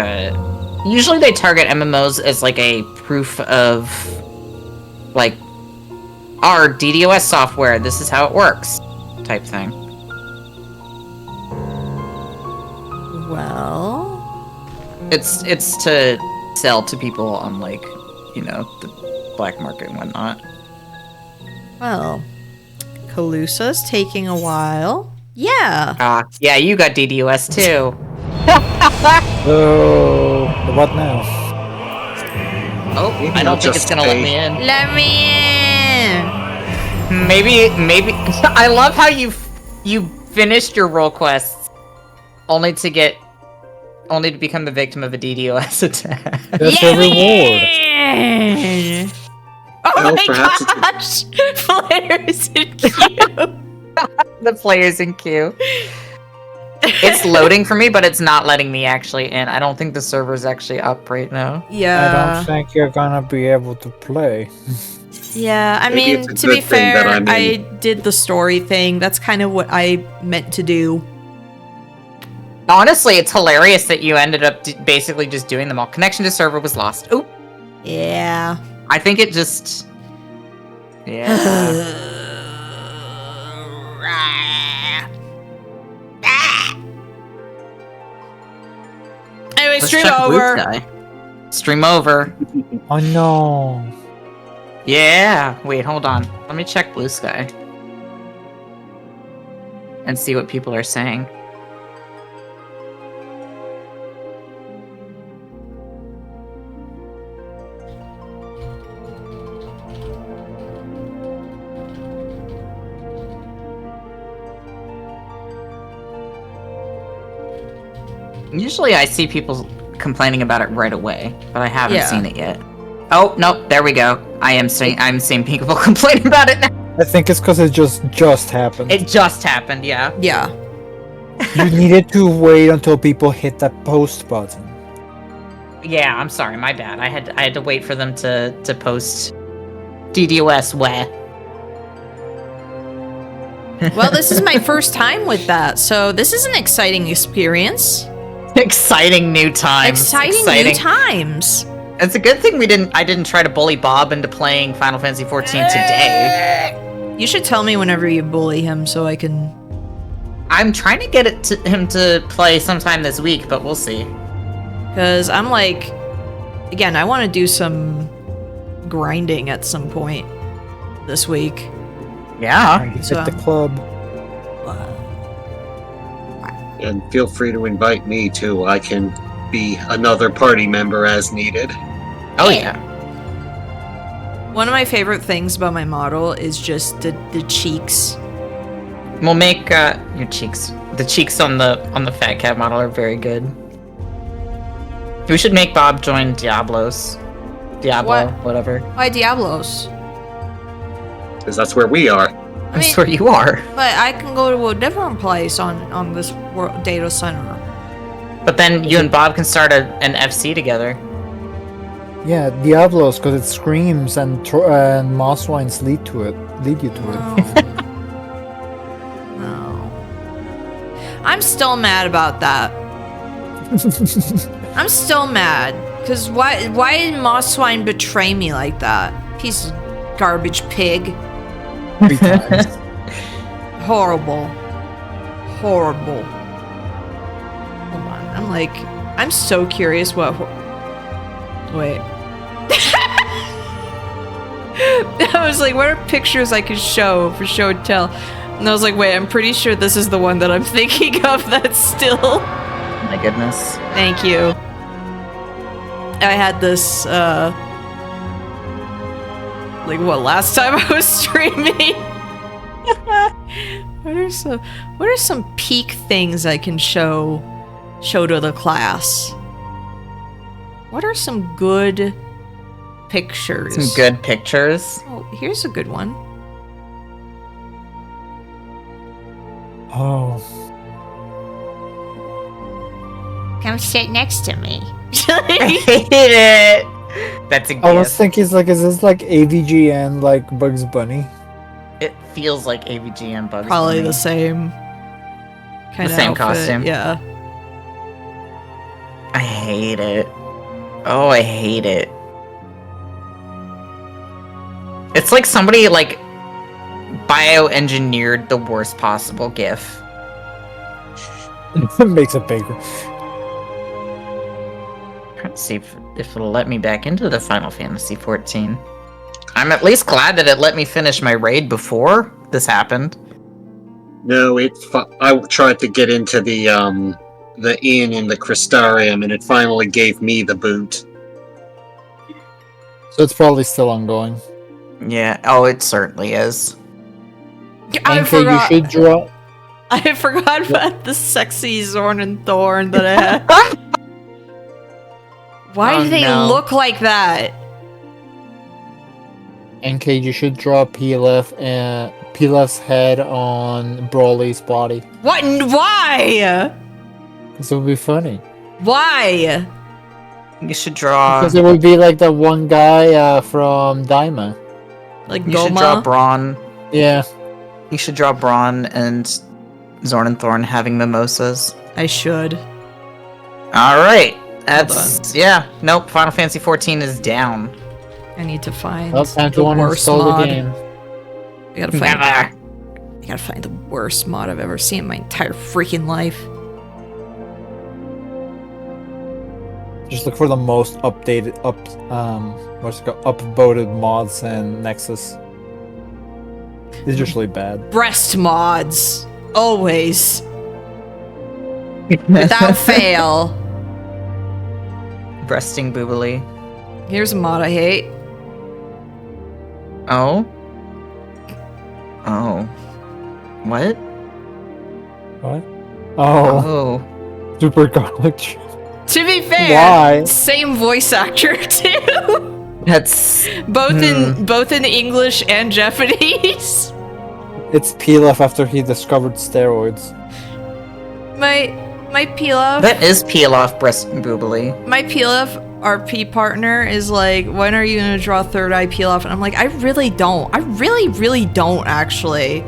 usually they target MMOs as like a proof of, like, our DDoS software, this is how it works, type thing. Well... It's to sell to people on like, the black market and whatnot. Well, Calusa's taking a while. Yeah. Yeah, you got DDoS too. So, what now? Oh, Maybe I I'll don't think it's just gonna let stay. me in. Let me in. Maybe. I love how you finished your role quests, only to become the victim of a DDoS attack. That's a reward. Oh Well, my perhaps it's gosh! Players in queue. The players in queue. It's loading for me, but it's not letting me actually in. I don't think the server's actually up right now. I Yeah. don't think you're gonna be able to play. Yeah, I Maybe mean, it's a to be good thing that fair, I'm in. I did the story thing. That's kind of what I meant to do. Honestly, it's hilarious that you ended up basically just doing them all. Connection to server was lost. Oop. Yeah. I think it just... Yeah. Anyway, Let's stream check Blue over. Sky. Stream over. Oh no. Yeah. Wait, hold on. Let me check Blue Sky. And see what people are saying. Usually I see people complaining about it right away, but I haven't Yeah. seen it yet. Oh, nope, there we go. I'm seeing people complaining about it now. I think it's because it just happened. It just happened, yeah. Yeah. You needed to wait until people hit that post button. Yeah, I'm sorry, my bad. I had to wait for them to post DDoS where. Well, this is my first time with that, so this is an exciting experience. Exciting new times. Exciting new times. It's a good thing I didn't try to bully Bob into playing Final Fantasy XIV today. You should tell me whenever you bully him so I can... I'm trying to get him to play sometime this week, but we'll see. Because I'm like... Again, I want to do some grinding at some point this week. Yeah. Hit So- the club. And feel free to invite me too. I can be another party member as needed. Oh yeah. One of my favorite things about my model is just the cheeks. We'll make your cheeks. The cheeks on the Fat Cat model are very good. We should make Bob join Diablo, What? whatever. Why Diablos? Because that's where we are. I mean, That's where you are. but I can go to a different place on this data center. But then you and Bob can start an FC together. Yeah, Diablos, because it screams and moss wines lead you to it. No. I'm still mad about that. I'm still mad. Because why did Mosswine betray me like that? Piece of garbage pig. 3 times. Horrible. Horrible. Hold on. I'm so curious what... Wait. I was like, what are pictures I could show for show and tell? And I was like, wait, I'm pretty sure this is the one that I'm thinking of that's still... My goodness. Thank you. I had this, like, what, last time I was streaming? What are some peak things I can show to the class? What are some good pictures? Some good pictures. Oh, here's a good one. Oh. Come sit next to me. I hate it. That's a gift. I was thinking, is this like AVGN, like Bugs Bunny? It feels like AVGN Bugs Probably Bunny. the same kind The of same outfit. costume. Yeah. I hate it. Oh, I hate it. It's like somebody like bioengineered the worst possible GIF. Makes it bigger. Let's see if it'll let me back into the Final Fantasy XIV. I'm at least glad that it let me finish my raid before this happened. No, I tried to get into the inn in the Crystarium, and it finally gave me the boot. So it's probably still ongoing. Yeah, oh, it certainly is. I NK, forgot. you should draw. I forgot about the sexy Zorn and Thorn that I had. Why Oh, do they no. look like that? NK, you should draw Pilaf's head on Brawly's body. What? Why? Because it would be funny. Why? You should draw. Because it would be like the one guy from Daima. Like You should draw Goma? Braun. Yeah. You should draw Braun and Zorn and Thorn having mimosas. I should. All right, that's yeah. Nope. Final Fantasy XIV is down. I need to find Well, time to the worst uninstall the mod. game. I gotta find. Never. I gotta find the worst mod I've ever seen in my entire freaking life. Just look for the most updated, upvoted mods in Nexus. It's usually bad. Breast mods, always, without fail. Breasting boobily. Here's a mod I hate. Oh. Oh. What? What? Oh, Oh. super garlic chip. To be fair, Why? same voice actor too. That's both in English and Japanese. It's Pilaf after he discovered steroids. My Pilaf. that is peel off breast boobily. My Pilaf RP partner is like, when are you gonna draw Third Eye Pilaf? And I'm like, I really don't. I really don't actually.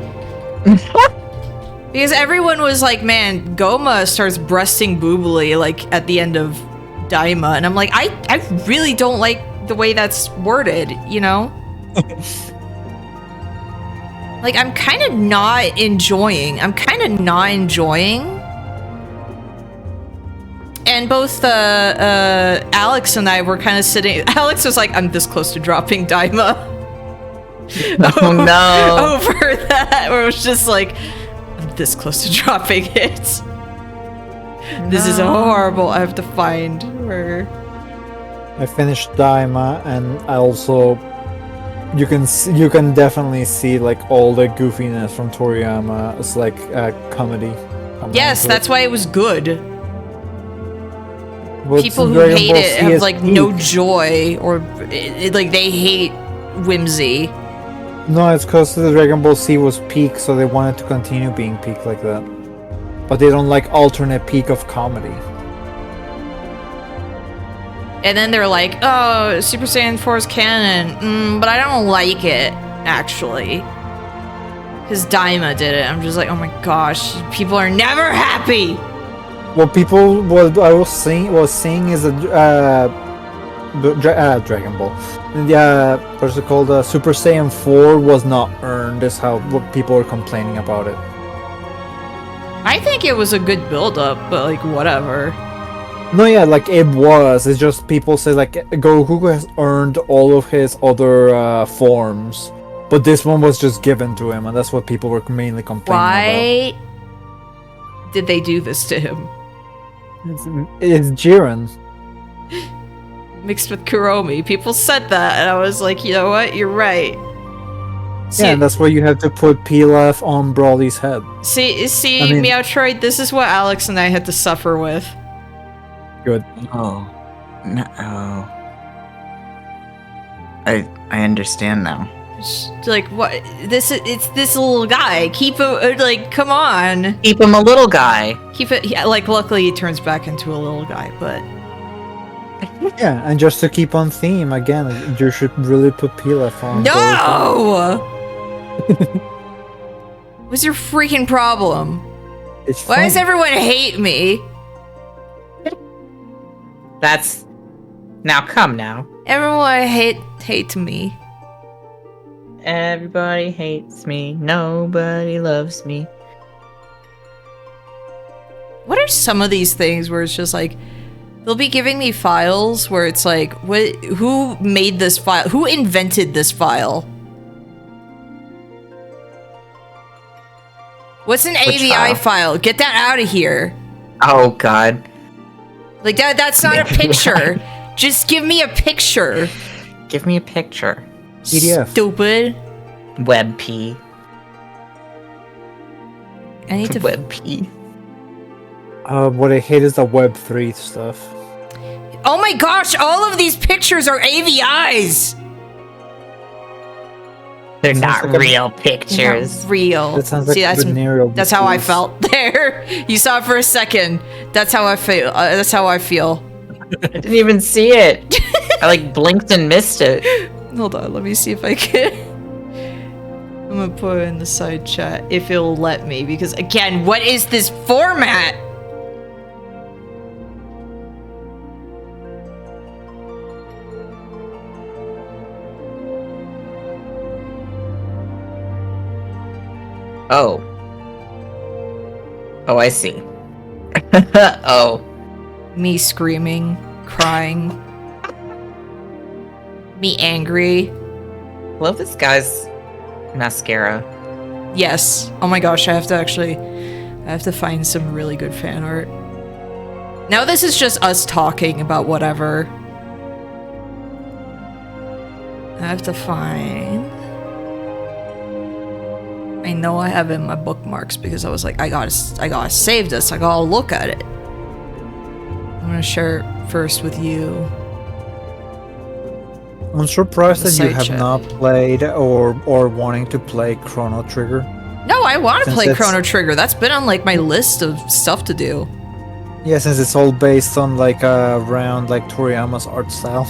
Because everyone was like, man, Goma starts breasting boobily like at the end of Daima, and I'm like, I really don't like the way that's worded, you know? Like, I'm kind of not enjoying. And both Alex and I were kind of sitting. Alex was like, I'm this close to dropping Daima. Oh no. Over that, where it was just like, I'm this close to dropping it. This is horrible. I have to find where. I finished Daima, and I also you can definitely see like all the goofiness from Toriyama. It's like a comedy. Yes, that's why it was good. What's People in who Dragon hate Ball it Z have is like no peak. joy, or like they hate whimsy. No, it's because the Dragon Ball Z was peak, so they wanted to continue being peak like that. But they don't like alternate peak of comedy. And then they're like, oh, Super Saiyan 4 is canon, but I don't like it, actually. Because Daima did it. I'm just like, oh my gosh, people are never happy! What I was seeing is a Dragon Ball. What's it called? Super Saiyan 4 was not earned. Is what people are complaining about it. I think it was a good build-up, but like, whatever. No, yeah, like it was. It's just people say like Goku has earned all of his other forms, but this one was just given to him, and that's what people were mainly complaining about. Why did they do this to him? It's Jiren. Mixed with Kuromi. People said that, and I was like, you know what? You're right. Yeah, and that's why you have to put Pilaf on Brawly's head. See, I mean- Meowtroid, this is what Alex and I had to suffer with. Good. Oh. No. Oh. I understand now. Like, what? It's this little guy. Keep it, like, come on. Keep him a little guy. Keep it, yeah, like, luckily he turns back into a little guy, but... Yeah, and just to keep on theme, again, you should really put Pilaf on. No! What's your freaking problem? It's Why does funny. everyone hate me? That's now. Come now. Everyone hates me. Everybody hates me. Nobody loves me. What are some of these things where it's just like, They'll be giving me files where it's like, what? Who made this file? Who invented this file? What's an Which AVI file? Get that out of here. Oh God. Like that's not a picture. Just give me a picture. Give me a picture. PDF. Stupid. WebP. I need to. WebP. What I hate is the Web3 stuff. Oh my gosh! All of these pictures are AVIs. They're Sounds not like a- real They're pictures. not real. That sounds like See, venereal that's how I disease. felt there. You saw it for a second. That's how I feel. That's how I feel. I didn't even see it. I like blinked and missed it. Hold on, let me see if I can. I'm gonna put it in the side chat if it'll let me, because again, what is this format? Oh. Oh, I see. Oh. Me screaming, crying, me angry. Love this guy's mascara. Yes. Oh my gosh, I have to find some really good fan art. Now this is just us talking about whatever. I have to find... I know I have it in my bookmarks because I was like, I gotta save this. I gotta look at it. I'm gonna share it first with you. I'm surprised The that you side have chat. not played or wanting to play Chrono Trigger. No, I want to Since play it's- Chrono Trigger. That's been on like my list of stuff to do. Yeah, since it's all based on like around like Toriyama's art style.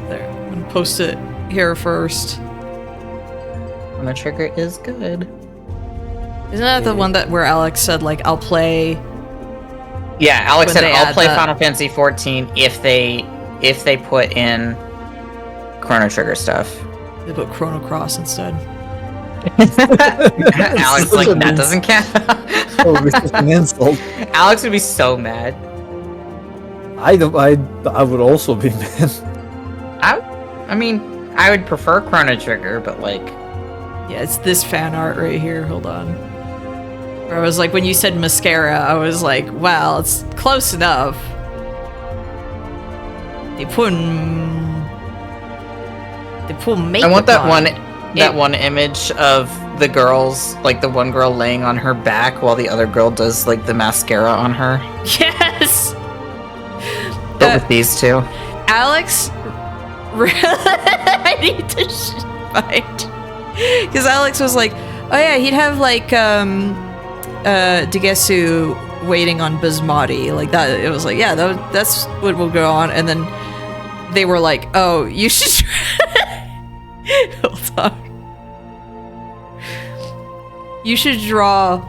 There, I'm gonna post it here first. And the trigger is good. Isn't that the one that where Alex said like I'll play? Yeah, Alex When said they I'll add play that. Final Fantasy XIV if they put in Chrono Trigger stuff. They put Chrono Cross instead. Alex like that doesn't count. Oh, this is an insult. Alex would be so mad. I would also be mad. I mean, I would prefer Chrono Trigger, but like, Yeah, it's this fan art right here. Hold on. Where I was like, when you said mascara, I was like, well, it's close enough. They put makeup I want that on. one image of the girls, like the one girl laying on her back while the other girl does like the mascara on her. Yes. But with these two. Alex, I need to find because Alex was like, oh yeah, he'd have like Degesu waiting on Basmati, like that. It was like, yeah, that's what will go on, and then they were like, oh, you should. Hold on. You should draw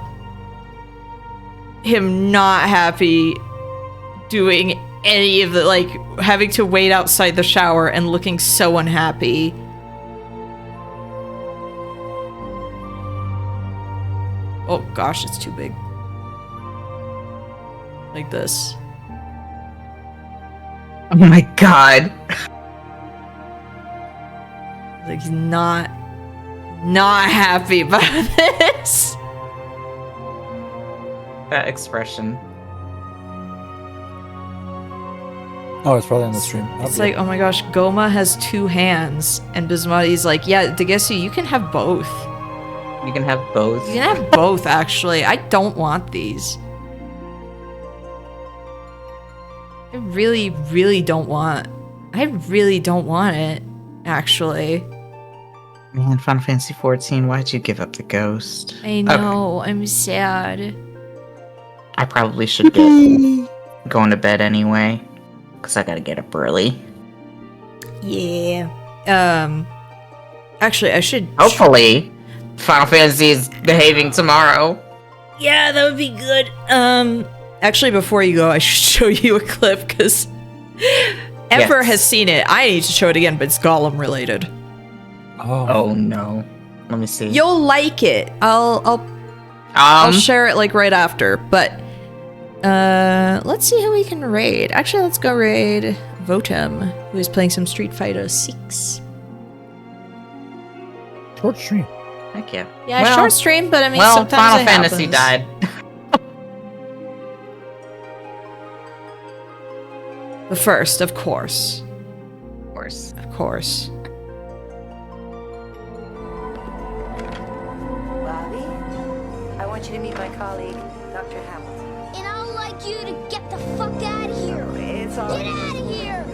him not happy doing any of the, like, having to wait outside the shower and looking so unhappy. Oh gosh, it's too big. Like this. Oh my god. Like, he's not happy about this. That expression. Oh, it's probably on the stream. It's like, oh my gosh, Goma has 2 hands, and Bismati's like, yeah, Degesu, you can have both. You can have both. You can have both, actually. I don't want these. I really, really don't want... I really don't want it, actually. Man, Final Fantasy XIV, why'd you give up the ghost? I know, I'm sad. I probably should get going to bed anyway, because I gotta get up early. Yeah. Actually, I should... Hopefully, Final Fantasy is behaving tomorrow. Yeah, that would be good. Actually, before you go, I should show you a clip, because Emperor Yes. has seen it. I need to show it again, but it's Gollum related. Oh, Oh no. Let me see. You'll like it. I'll I'll share it like right after, but let's see who we can raid. Actually, let's go raid Votem, who is playing some Street Fighter 6. Short stream. Heck yeah. Yeah, Well- short stream, but I mean, Well, sometimes Final it Fantasy happens. died. The first, of course. Of course. Of course. Bobby, I want you to meet my colleague, Dr. Hamilton. And I'd like you to get the fuck out of here. It's all Get out of here!